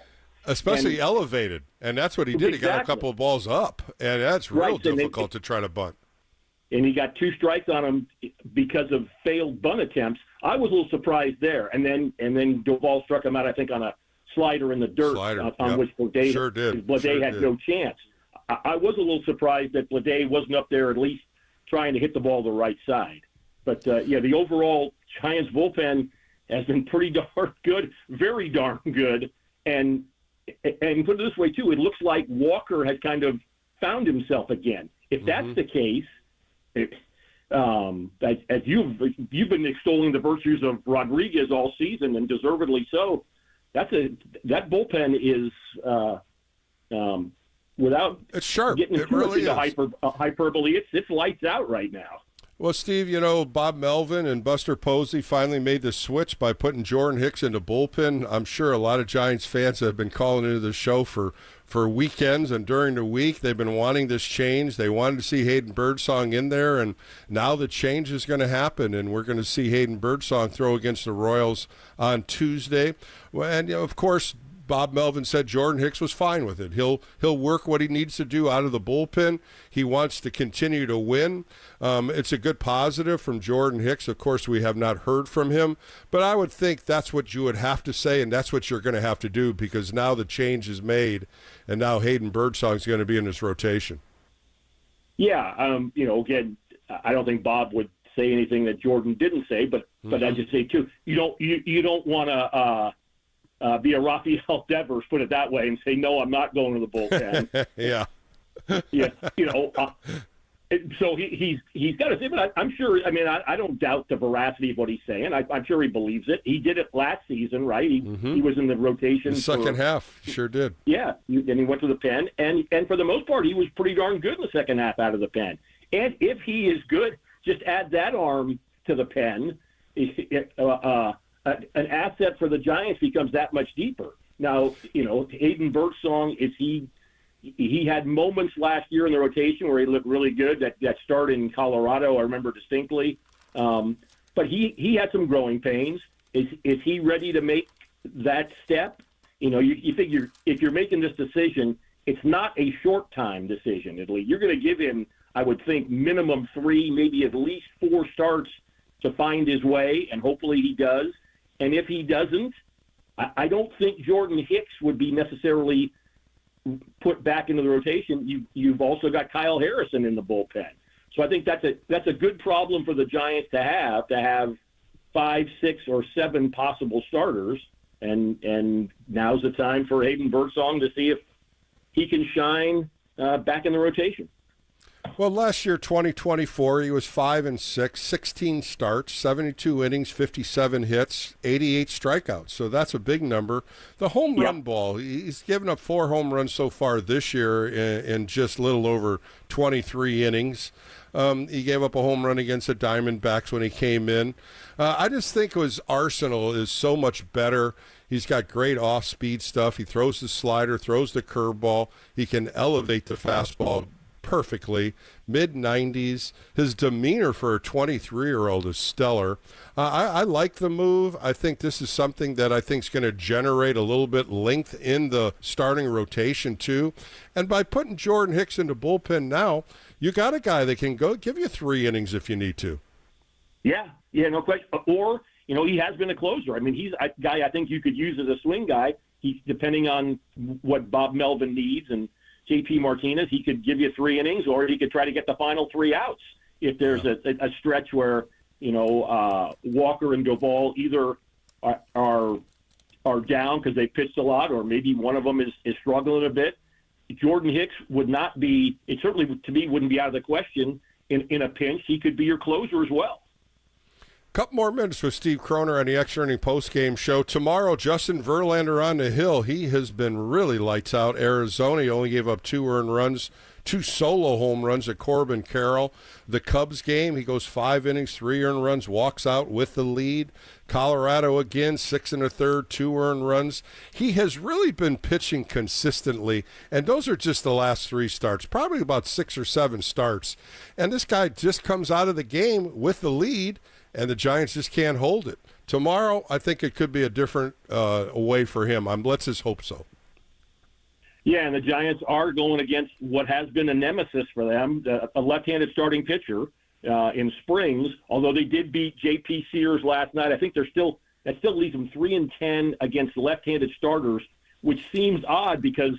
Especially elevated, and that's what he did. Exactly. He got a couple of balls up, and that's real difficult to try to bunt. And he got 2 strikes on him because of failed bunt attempts. I was a little surprised there, and then Duvall struck him out, I think, on a slider in the dirt on which Blade had no chance. I was a little surprised that Blade wasn't up there at least trying to hit the ball the right side. But, the overall Giants bullpen has been pretty darn good, very darn good. And put it this way, too, it looks like Walker has kind of found himself again. If that's the case, as you've been extolling the virtues of Rodriguez all season, and deservedly so, that bullpen is without it's sharp. Getting it really into hyperbole. It's lights out right now. Well, Steve, Bob Melvin and Buster Posey finally made the switch by putting Jordan Hicks into bullpen. I'm sure a lot of Giants fans have been calling into the show for weekends and during the week. They've been wanting this change. They wanted to see Hayden Birdsong in there, and now the change is going to happen, and we're going to see Hayden Birdsong throw against the Royals on Tuesday. And, of course, Bob Melvin said Jordan Hicks was fine with it. He'll work what he needs to do out of the bullpen. He wants to continue to win. It's a good positive from Jordan Hicks. Of course, we have not heard from him, but I would think that's what you would have to say, and that's what you're going to have to do, because now the change is made, and now Hayden Birdsong is going to be in this rotation. Yeah, again, I don't think Bob would say anything that Jordan didn't say, but I just say too, you don't want to be a Rafael Devers, put it that way, and say no, I'm not going to the bullpen. Yeah. Yeah, so he's got to say, but I'm sure. I mean, I don't doubt the veracity of what he's saying. I'm sure he believes it. He did it last season, right? He was in the rotation. The second half, sure did. Yeah, and he went to the pen, and for the most part, he was pretty darn good in the second half out of the pen. And if he is good, just add that arm to the pen. An asset for the Giants becomes that much deeper. Now, Hayden Birdsong, he had moments last year in the rotation where he looked really good. That start in Colorado, I remember distinctly. But he had some growing pains. Is he ready to make that step? You figure if you're making this decision, it's not a short time decision, at least. You're going to give him, I would think, minimum 3, maybe at least 4 starts to find his way, and hopefully he does. And if he doesn't, I don't think Jordan Hicks would be necessarily put back into the rotation. You've also got Kyle Harrison in the bullpen. So I think that's a good problem for the Giants to have 5, 6, or 7 possible starters. And now's the time for Hayden Birdsong to see if he can shine back in the rotation. Well, last year, 2024, he was 5-6, 16 starts, 72 innings, 57 hits, 88 strikeouts. So that's a big number. The home run ball, he's given up 4 home runs so far this year in just a little over 23 innings. He gave up a home run against the Diamondbacks when he came in. I just think his arsenal is so much better. He's got great off-speed stuff. He throws the slider, throws the curveball. He can elevate the fastball perfectly, mid-90s. His demeanor for a 23-year-old is stellar. I like the move. I think this is something that I think is going to generate a little bit length in the starting rotation too. And by putting Jordan Hicks into bullpen now, you got a guy that can go give you 3 innings if you need to. Yeah, no question. Or, he has been a closer. I mean, he's a guy I think you could use as a swing guy. He's depending on what Bob Melvin needs and JP Martinez, he could give you 3 innings, or he could try to get the final 3 outs if there's a stretch where Walker and Duvall either are down because they pitched a lot, or maybe one of them is struggling a bit. Jordan Hicks would not be. It certainly to me wouldn't be out of the question in a pinch. He could be your closer as well. Couple more minutes with Steve Kroner on the Extra Inning Postgame Show. Tomorrow, Justin Verlander on the hill. He has been really lights out. Arizona, he only gave up 2 earned runs, 2 solo home runs at Corbin Carroll. The Cubs game, he goes 5 innings, 3 earned runs, walks out with the lead. Colorado again, 6 1/3, 2 earned runs. He has really been pitching consistently, and those are just the last 3 starts, probably about 6 or 7 starts. And this guy just comes out of the game with the lead, and the Giants just can't hold it. Tomorrow, I think it could be a different way for him. Let's just hope so. Yeah, and the Giants are going against what has been a nemesis for them, a left-handed starting pitcher in Springs. Although they did beat J.P. Sears last night, I think that still leaves them 3-10 against left-handed starters, which seems odd because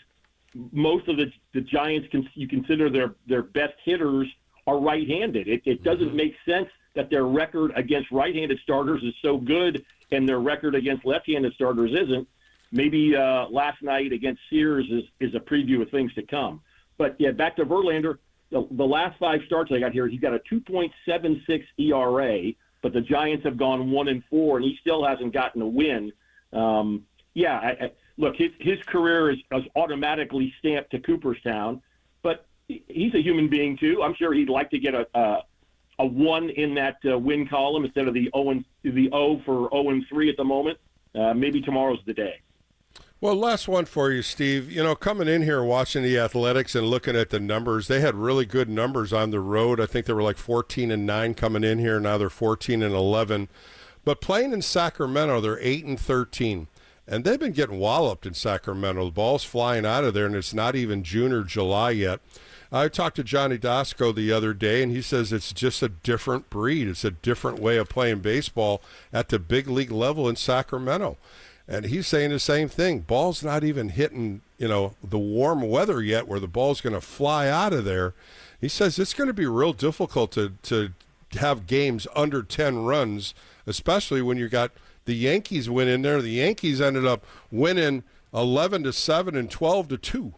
most of the Giants you consider their best hitters are right-handed. It doesn't make sense that their record against right-handed starters is so good and their record against left-handed starters isn't. Maybe last night against Sears is a preview of things to come. But, yeah, back to Verlander, the last 5 starts I got here, he's got a 2.76 ERA, but the Giants have gone 1-4, and he still hasn't gotten a win. Look, his career is automatically stamped to Cooperstown, but he's a human being too. I'm sure he'd like to get a 1 in that win column instead of the 0 for 0-3 at the moment. Maybe tomorrow's the day. Well, last one for you, Steve. Coming in here watching the Athletics and looking at the numbers, they had really good numbers on the road. I think they were like 14-9 coming in here. Now they're 14-11. But playing in Sacramento, they're 8-13. And they've been getting walloped in Sacramento. The ball's flying out of there, and it's not even June or July yet. I talked to Johnny Dasco the other day, and he says it's just a different breed. It's a different way of playing baseball at the big league level in Sacramento. And he's saying the same thing. Ball's not even hitting, the warm weather yet where the ball's going to fly out of there. He says it's going to be real difficult to have games under 10 runs, especially when you got the Yankees win in there. The Yankees ended up winning 11-7 and 12-2.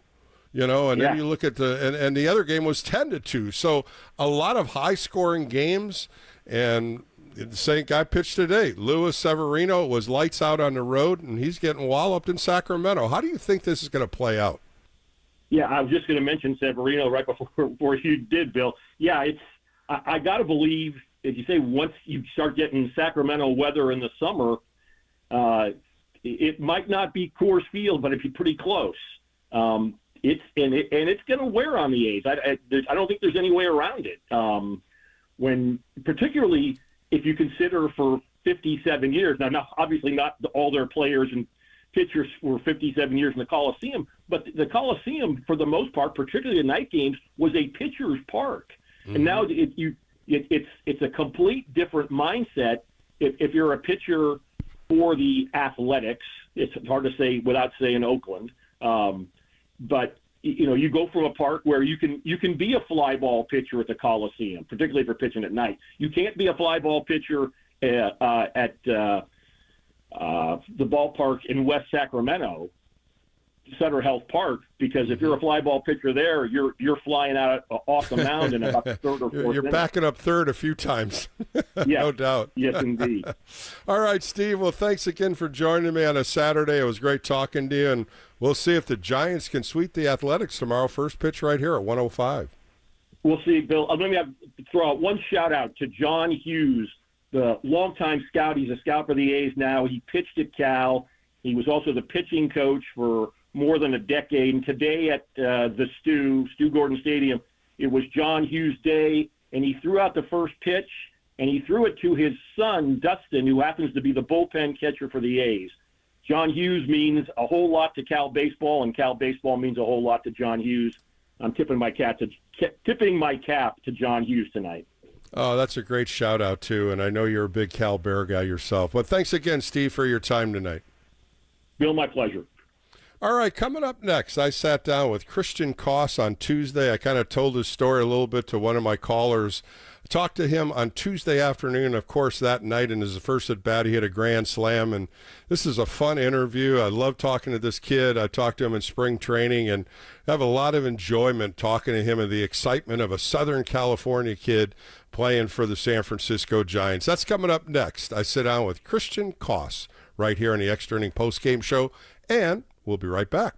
You know, and then you look at and the other game was 10-2. So a lot of high-scoring games, and the same guy pitched today. Luis Severino was lights out on the road, and he's getting walloped in Sacramento. How do you think this is going to play out? Yeah, I was just going to mention Severino right before you did, Bill. Yeah, I got to believe, as you say, once you start getting Sacramento weather in the summer, it might not be Coors Field, but it'd be pretty close. It's going to wear on the A's. I don't think there's any way around it. When particularly if you consider for 57 years now, obviously not all their players and pitchers were 57 years in the Coliseum, but the Coliseum for the most part, particularly the night games, was a pitcher's park, and now it's a complete different mindset. If you're a pitcher for the Athletics, it's hard to say without saying Oakland. But you go from a park where you can be a fly ball pitcher at the Coliseum, particularly if you're pitching at night. You can't be a fly ball pitcher at the ballpark in West Sacramento, Sutter Health Park, because if you're a fly ball pitcher there, you're flying out off the mound in about the third or fourth. You're backing up third a few times. Yes. No doubt. Yes, indeed. All right, Steve. Well, thanks again for joining me on a Saturday. It was great talking to you, and we'll see if the Giants can sweep the Athletics tomorrow. First pitch right here at 1:05. We'll see, Bill. Let me throw out one shout out to John Hughes, the longtime scout. He's a scout for the A's now. He pitched at Cal. He was also the pitching coach for more than a decade. And today at the Stu Gordon Stadium, it was John Hughes' day, and he threw out the first pitch, and he threw it to his son, Dustin, who happens to be the bullpen catcher for the A's. John Hughes means a whole lot to Cal baseball, and Cal baseball means a whole lot to John Hughes. I'm tipping my cap to John Hughes tonight. Oh, that's a great shout-out, too, and I know you're a big Cal Bear guy yourself. But thanks again, Steve, for your time tonight. Bill, my pleasure. All right, coming up next, I sat down with Christian Koss on Tuesday. I kind of told his story a little bit to one of my callers. I talked to him on Tuesday afternoon. Of course, that night in his first at-bat, he hit a grand slam, and this is a fun interview. I love talking to this kid. I talked to him in spring training and have a lot of enjoyment talking to him and the excitement of a Southern California kid playing for the San Francisco Giants. That's coming up next. I sit down with Christian Koss right here on the Extra Inning Postgame Show, and we'll be right back.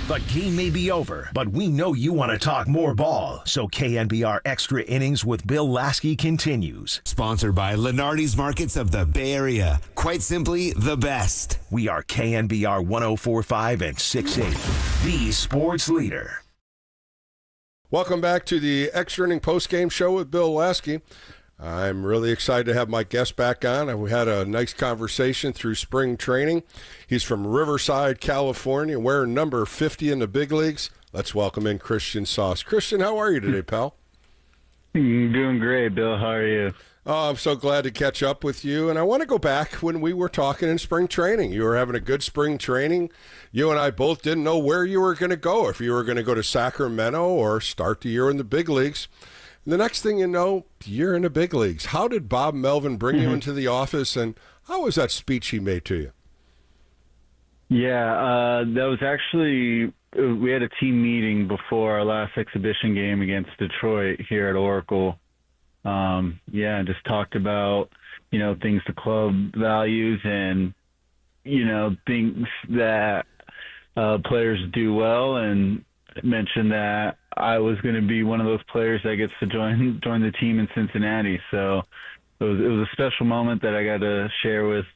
The game may be over, but we know you want to talk more ball. So KNBR Extra Innings with Bill Laskey continues. Sponsored by Lenardi's Markets of the Bay Area. Quite simply, the best. We are KNBR 104.5 and 6.8, the sports leader. Welcome back to the Extra Inning Postgame Show with Bill Laskey. I'm really excited to have my guest back on. We had a nice conversation through spring training. He's from Riverside, California, wearing number 50 in the big leagues. Let's welcome in Christian Sauce. Christian, how are you today, pal? Doing great, Bill. How are you? Oh, I'm so glad to catch up with you. And I want to go back when we were talking in spring training. You were having a good spring training. You and I both didn't know where you were going to go, if you were going to go to Sacramento or start the year in the big leagues. And the next thing you know, you're in the big leagues. How did Bob Melvin bring you into the office, and how was that speech he made to you? Yeah, that was actually, we had a team meeting before our last exhibition game against Detroit here at Oracle. And just talked about, things the club values and, things that players do well, and mentioned that I was going to be one of those players that gets to join the team in Cincinnati. So it was a special moment that I got to share with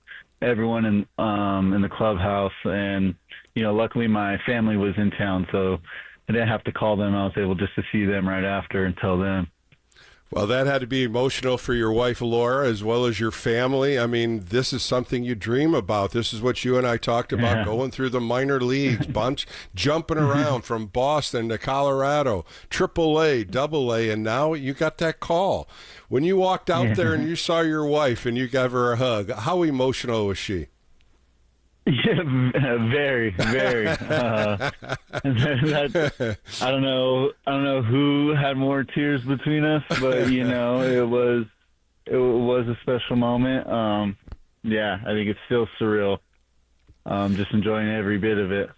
everyone in the clubhouse. And, luckily my family was in town, so I didn't have to call them. I was able just to see them right after and tell them. Well, that had to be emotional for your wife, Laura, as well as your family. I mean, this is something you dream about. This is what you and I talked about, going through the minor leagues, jumping around from Boston to Colorado, AAA, AA, and now you got that call. When you walked out there and you saw your wife and you gave her a hug, how emotional was she? Yeah, very, very. I don't know who had more tears between us, but it was a special moment. I think it's still surreal. Just enjoying every bit of it.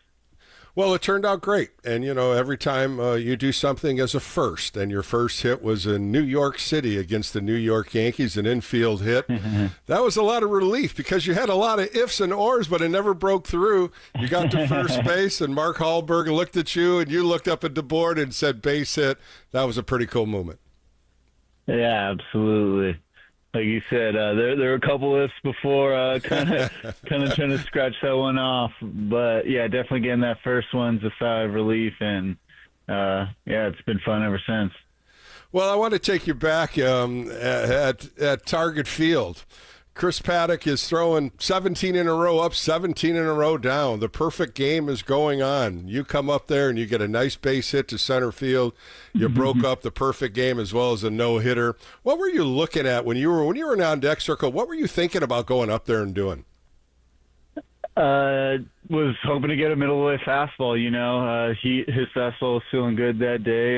Well, it turned out great. And, every time you do something as a first, and your first hit was in New York City against the New York Yankees, an infield hit, that was a lot of relief because you had a lot of ifs and ors, but it never broke through. You got to first base, and Mark Hallberg looked at you, and you looked up at the board and said base hit. That was a pretty cool moment. Yeah, absolutely. Like you said, there were a couple ifs before, kind of trying to scratch that one off. But yeah, definitely getting that first one's a sigh of relief, and it's been fun ever since. Well, I want to take you back at Target Field. Chris Paddock is throwing 17 in a row up, 17 in a row down. The perfect game is going on. You come up there and you get a nice base hit to center field. You broke up the perfect game as well as a no-hitter. What were you looking at when you were in on deck circle? What were you thinking about going up there and doing? Was hoping to get a middle of the way fastball. His fastball was feeling good that day.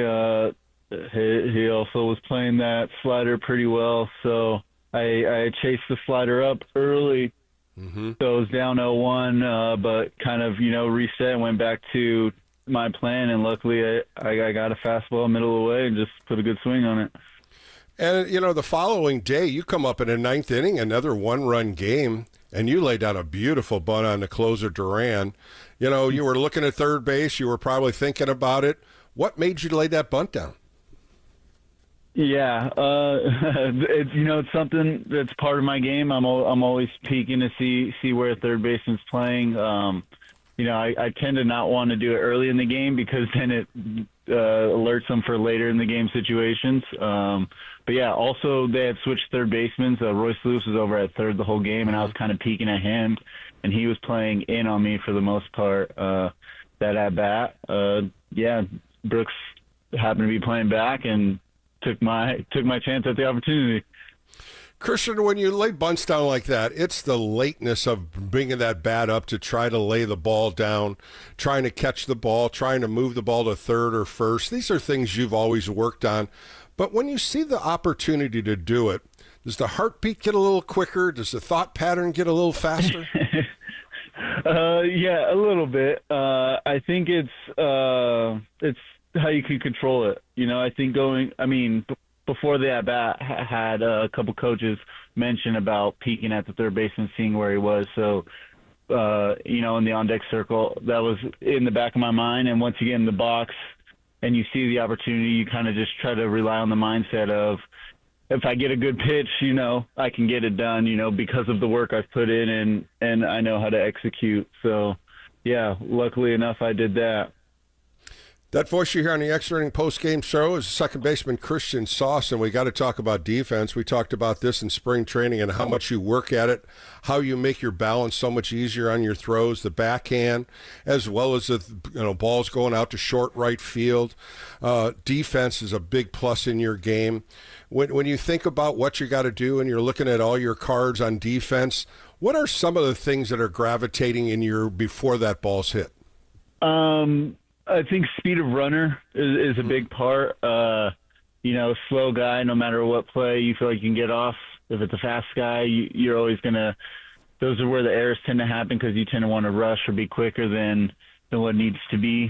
He also was playing that slider pretty well, so I chased the slider up early, so it was down 0-1, but kind of, reset and went back to my plan, and luckily I got a fastball middle of the way and just put a good swing on it. And, the following day, you come up in the ninth inning, another one-run game, and you lay down a beautiful bunt on the closer, Duran. You were looking at third base. You were probably thinking about it. What made you lay that bunt down? Yeah, it's something that's part of my game. I'm always peeking to see where a third baseman's playing. I tend to not want to do it early in the game because then it alerts them for later in the game situations. But yeah, also they had switched third basemen. Royce Lewis was over at third the whole game, and I was kind of peeking at him, and he was playing in on me for the most part. That at bat, Brooks happened to be playing back and took my chance at the opportunity. Christian, when you lay bunts down like that, it's the lateness of bringing that bat up to try to lay the ball down, trying to catch the ball, trying to move the ball to third or first. These are things you've always worked on. But when you see the opportunity to do it, does the heartbeat get a little quicker? Does the thought pattern get a little faster? Yeah, a little bit. I think it's how you can control it. I think before the at-bat, had a couple coaches mention about peeking at the third baseman, seeing where he was. So in the on-deck circle. That was in the back of my mind. And once you get in the box and you see the opportunity, you kind of just try to rely on the mindset of, if I get a good pitch, I can get it done, because of the work I've put in and I know how to execute. So, yeah, luckily enough, I did that. That voice you hear on the Extra Inning post-game show is second baseman Christian Sauce, and we got to talk about defense. We talked about this in spring training and how much you work at it, how you make your balance so much easier on your throws, the backhand, as well as the balls going out to short right field. Defense is a big plus in your game. When you think about what you got to do and you're looking at all your cards on defense, what are some of the things that are gravitating in your before that ball's hit? I think speed of runner is a big part. Slow guy, no matter what play you feel like you can get off. If it's a fast guy, you're always going to – those are where the errors tend to happen because you tend to want to rush or be quicker than what needs to be.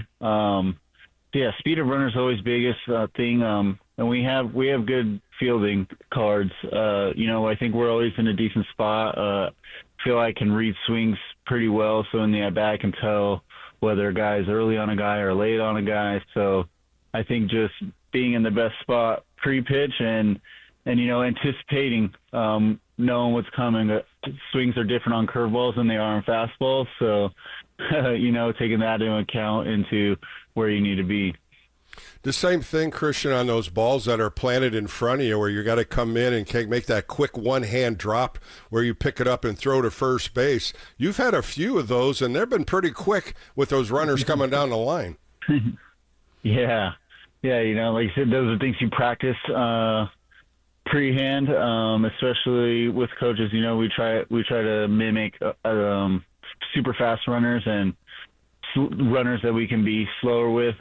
Speed of runner is always biggest thing. And we have good fielding cards. I think we're always in a decent spot. Feel I can read swings pretty well, so in the at-bat I can tell – whether a guy's early on a guy or late on a guy. So I think just being in the best spot pre-pitch and anticipating, knowing what's coming. Swings are different on curveballs than they are on fastballs. So, taking that into account into where you need to be. The same thing, Christian, on those balls that are planted in front of you where you got to come in and make that quick one-hand drop where you pick it up and throw to first base. You've had a few of those, and they've been pretty quick with those runners coming down the line. Yeah, like I said, those are things you practice pre-hand, especially with coaches. We try to mimic super fast runners and runners that we can be slower with.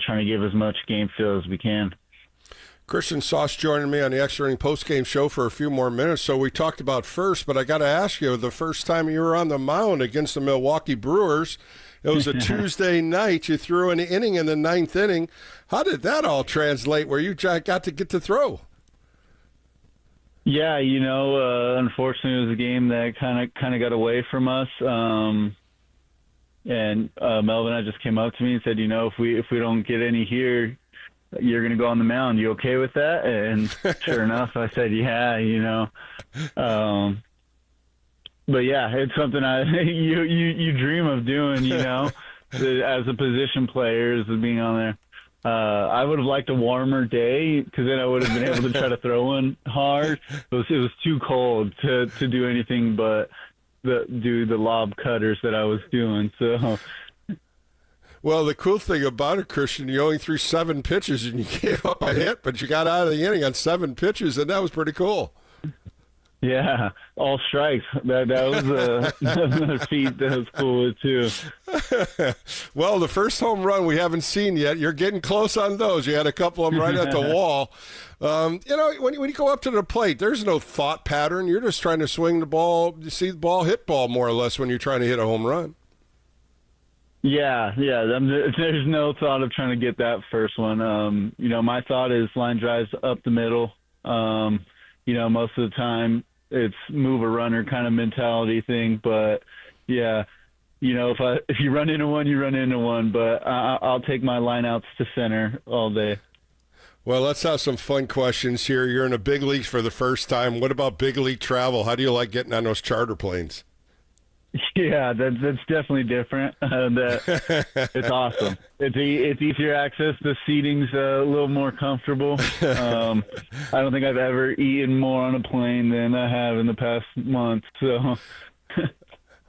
Trying to give as much game feel as we can. Christian Sauce joining me on the Extra Inning postgame show for a few more minutes. So we talked about first, but I got to ask you, the first time you were on the mound against the Milwaukee Brewers, it was a Tuesday night. You threw an inning in the ninth inning. How did that all translate where you got to get to throw? Yeah, unfortunately it was a game that kind of got away from us. And Melvin just came up to me and said, if we don't get any here, you're going to go on the mound. You okay with that? And sure enough, I said, yeah, but yeah, it's something you dream of doing, as a position player, as being on there. I would have liked a warmer day because then I would have been able to try to throw one hard. It was too cold to do anything but do the lob cutters that I was doing. So, well, the cool thing about it, Christian, you only threw 7 pitches and you gave up a hit, but you got out of the inning on 7 pitches, and that was pretty cool. Yeah, all strikes. That was another feat that was cool too. Well, the first home run we haven't seen yet. You're getting close on those. You had a couple of them right at the wall. When you go up to the plate, there's no thought pattern. You're just trying to swing the ball, you see the ball, hit ball more or less when you're trying to hit a home run. Yeah. There's no thought of trying to get that first one. My thought is line drives up the middle. Most of the time it's move a runner kind of mentality thing. But yeah, if you run into one, you run into one. But I'll take my line outs to center all day. Well, let's have some fun questions here. You're in the big leagues for the first time. What about big league travel? How do you like getting on those charter planes? Yeah, that's definitely different. It's awesome. It's easier access. The seating's a little more comfortable. I don't think I've ever eaten more on a plane than I have in the past month. So,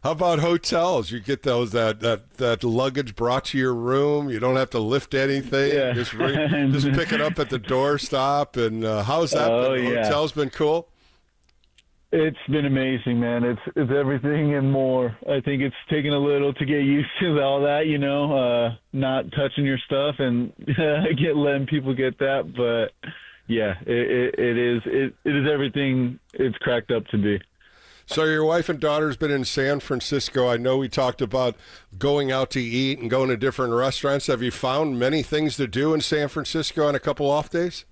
how about hotels? You get that luggage brought to your room. You don't have to lift anything. Yeah. Just pick it up at the doorstop. And how's that been? Yeah. Hotel's been cool. It's been amazing, man. It's everything and more. I think it's taken a little to get used to all that, not touching your stuff and letting people get that. But yeah, it is everything it's cracked up to be. So your wife and daughter's been in San Francisco. I know we talked about going out to eat and going to different restaurants. Have you found many things to do in San Francisco on a couple off days?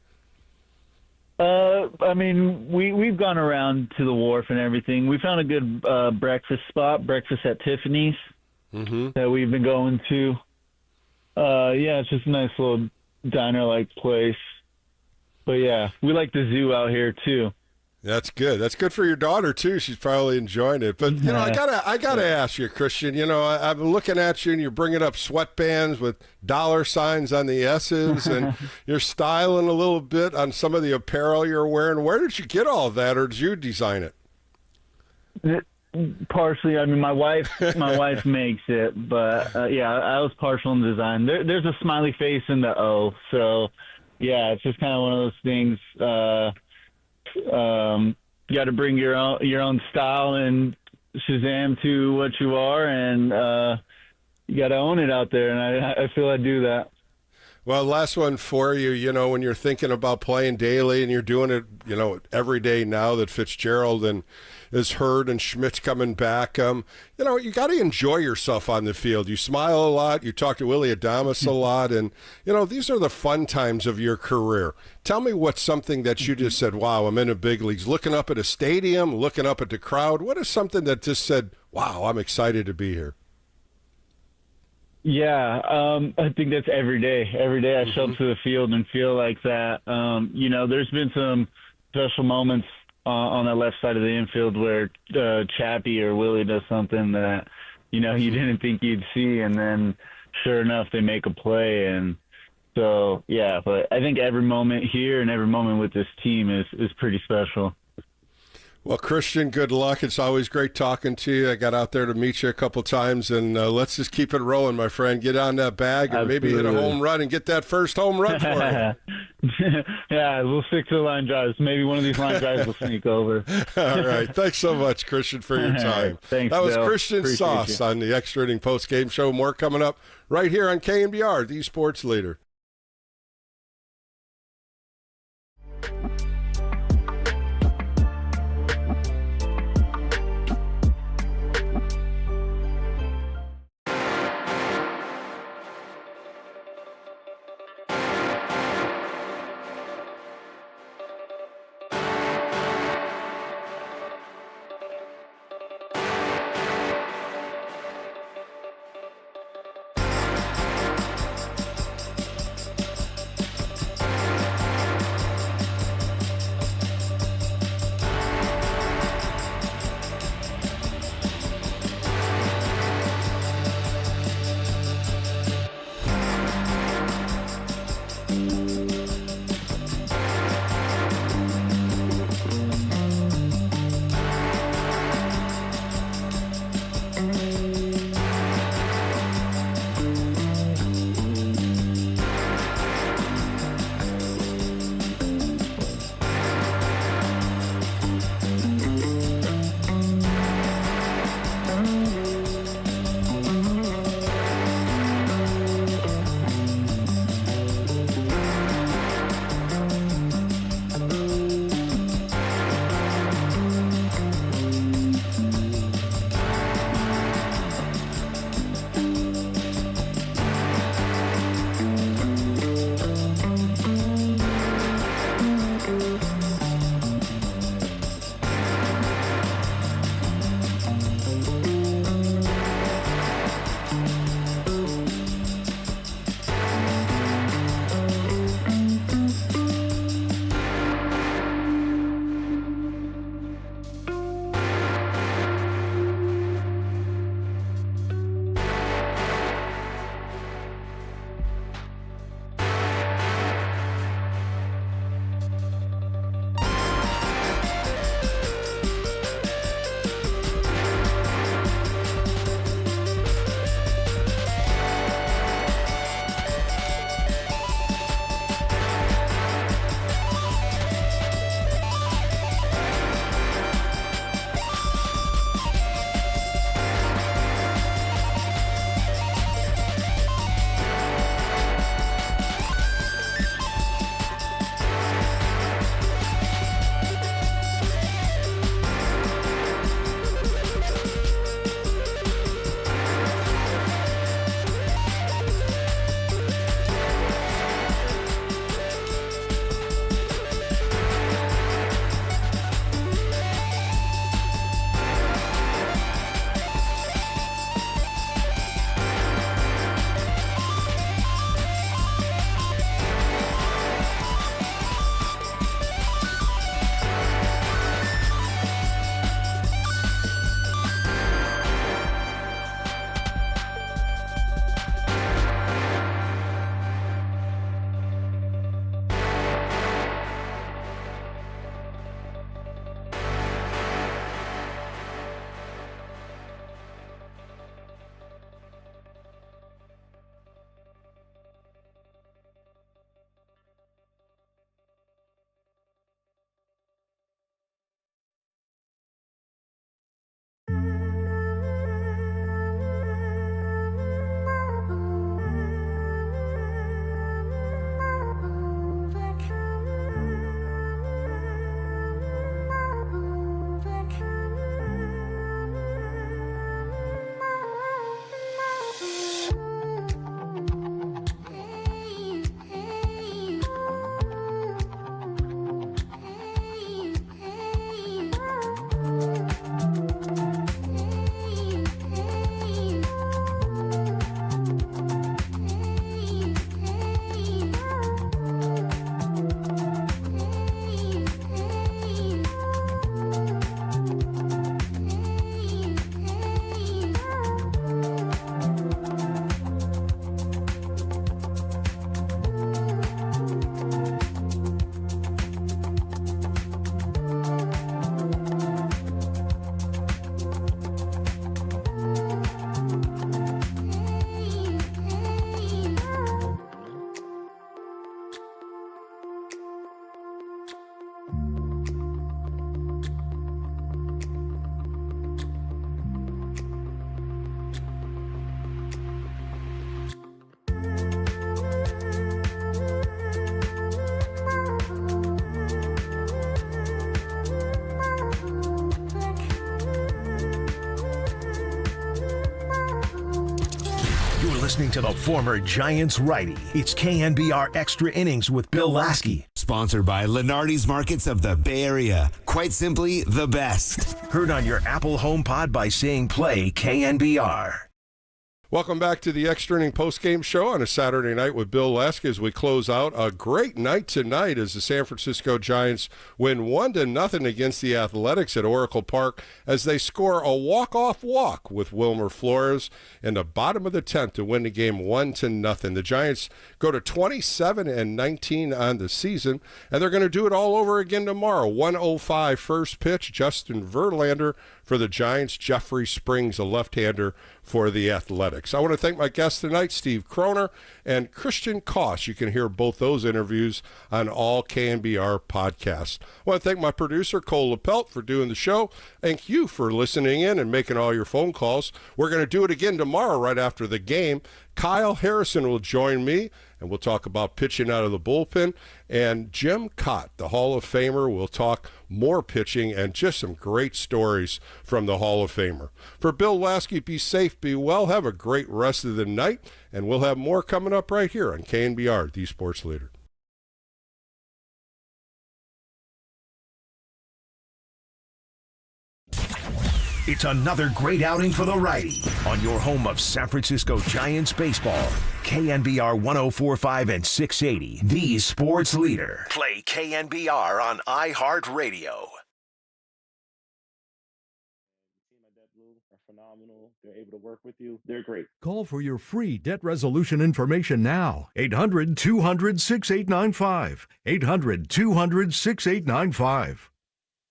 I mean, we've gone around to the wharf and everything. We found a good breakfast spot, breakfast at Tiffany's, that we've been going to. Yeah, it's just a nice little diner-like place. But yeah, we like the zoo out here too. That's good. That's good for your daughter too. She's probably enjoying it. But I gotta ask you, Christian. I'm looking at you, and you're bringing up sweatbands with dollar signs on the S's, and you're styling a little bit on some of the apparel you're wearing. Where did you get all that, or did you design it? Partially. I mean, my wife makes it, but yeah, I was partial in design. There's a smiley face in the O, so yeah, it's just kind of one of those things. You got to bring your own style and Shazam to what you are, and you got to own it out there. And I feel I do that. Well, last one for you. When you're thinking about playing daily and you're doing it, every day now that Fitzgerald is hurt and Schmidt's coming back, you got to enjoy yourself on the field. You smile a lot. You talk to Willie Adames a lot. And, these are the fun times of your career. Tell me what's something that you just said, wow, I'm in the big leagues. Looking up at a stadium, looking up at the crowd. What is something that just said, wow, I'm excited to be here? Yeah, I think that's every day. Every day I show up to the field and feel like that. There's been some special moments on that left side of the infield where Chappie or Willie does something that, you didn't think you'd see, and then sure enough, they make a play. And so, yeah, but I think every moment here and every moment with this team is pretty special. Well, Christian, good luck. It's always great talking to you. I got out there to meet you a couple times, and let's just keep it rolling, my friend. Get on that bag and maybe hit a home run and get that first home run for you. Yeah, we'll stick to the line drives. Maybe one of these line drives will sneak over. All right. Thanks so much, Christian, for your time. Thanks, that was Bill. Christian Appreciate Sauce you. on the Extra Inning Post-Game Show. More coming up right here on KNBR, the Sports Leader. listening to the former Giants righty. It's KNBR Extra Innings with Bill Laskey. Sponsored by Lenardi's Markets of the Bay Area. Quite simply, the best. Heard on your Apple HomePod by saying play KNBR. Welcome back to the Extra Inning postgame show on a Saturday night with Bill Laskey as we close out a great night tonight as the San Francisco Giants win 1-0 against the Athletics at Oracle Park as they score a walk-off walk with Wilmer Flores in the bottom of the 10th to win the game 1-0. The Giants go to 27-19 on the season, and they're going to do it all over again tomorrow. 1:05 first pitch, Justin Verlander for the Giants, Jeffrey Springs, a left-hander for the Athletics. I want to thank my guests tonight, Steve Kroner and Christian Koss. You can hear both those interviews on all KNBR podcasts. I want to thank my producer, Cole LaPelt, for doing the show. Thank you for listening in and making all your phone calls. We're going to do it again tomorrow right after the game. Kyle Harrison will join me, and we'll talk about pitching out of the bullpen. And Jim Cott, the Hall of Famer, will talk more pitching and just some great stories from the Hall of Famer. For Bill Laskey, be safe, be well, have a great rest of the night, and we'll have more coming up right here on KNBR, the Sports Leader. It's another great outing for the righty on your home of San Francisco Giants baseball. KNBR 104.5 and 680, the Sports Leader. Play KNBR on iHeartRadio. Phenomenal. They're able to work with you. They're great. Call for your free debt resolution information now. 800-200-6895. 800-200-6895.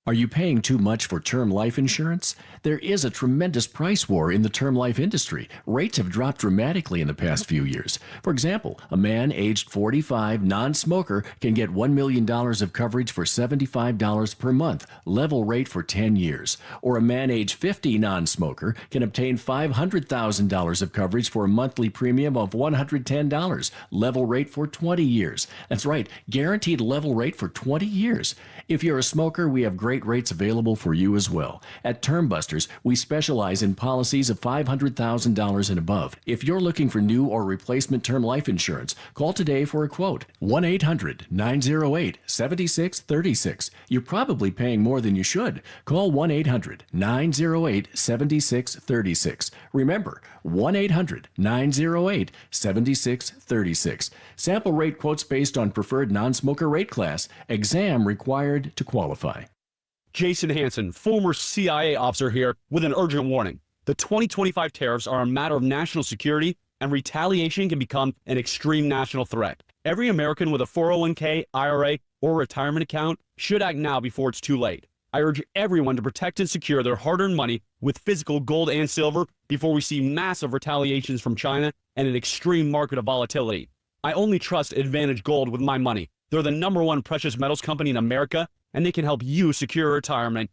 Are you paying too much for term life insurance? There is a tremendous price war in the term life industry. Rates have dropped dramatically in the past few years. For example, a man aged 45, non-smoker, can get $1 million of coverage for $75 per month, level rate for 10 years. Or a man aged 50, non-smoker, can obtain $500,000 of coverage for a monthly premium of $110, level rate for 20 years. That's right, guaranteed level rate for 20 years. If you're a smoker, we have great rates available for you as well. At Term Busters, we specialize in policies of $500,000 and above. If you're looking for new or replacement term life insurance, call today for a quote. 1-800-908-7636. You're probably paying more than you should. Call 1-800-908-7636. Remember, 1-800-908-7636. Sample rate quotes based on preferred non-smoker rate class. Exam required to qualify. Jason Hansen, former CIA officer here with an urgent warning. The 2025 tariffs are a matter of national security, and retaliation can become an extreme national threat. Every American with a 401k, IRA, or retirement account should act now before it's too late. I urge everyone to protect and secure their hard-earned money with physical gold and silver before we see massive retaliations from China and an extreme market of volatility. I only trust Advantage Gold with my money. They're the #1 precious metals company in America, and they can help you secure retirement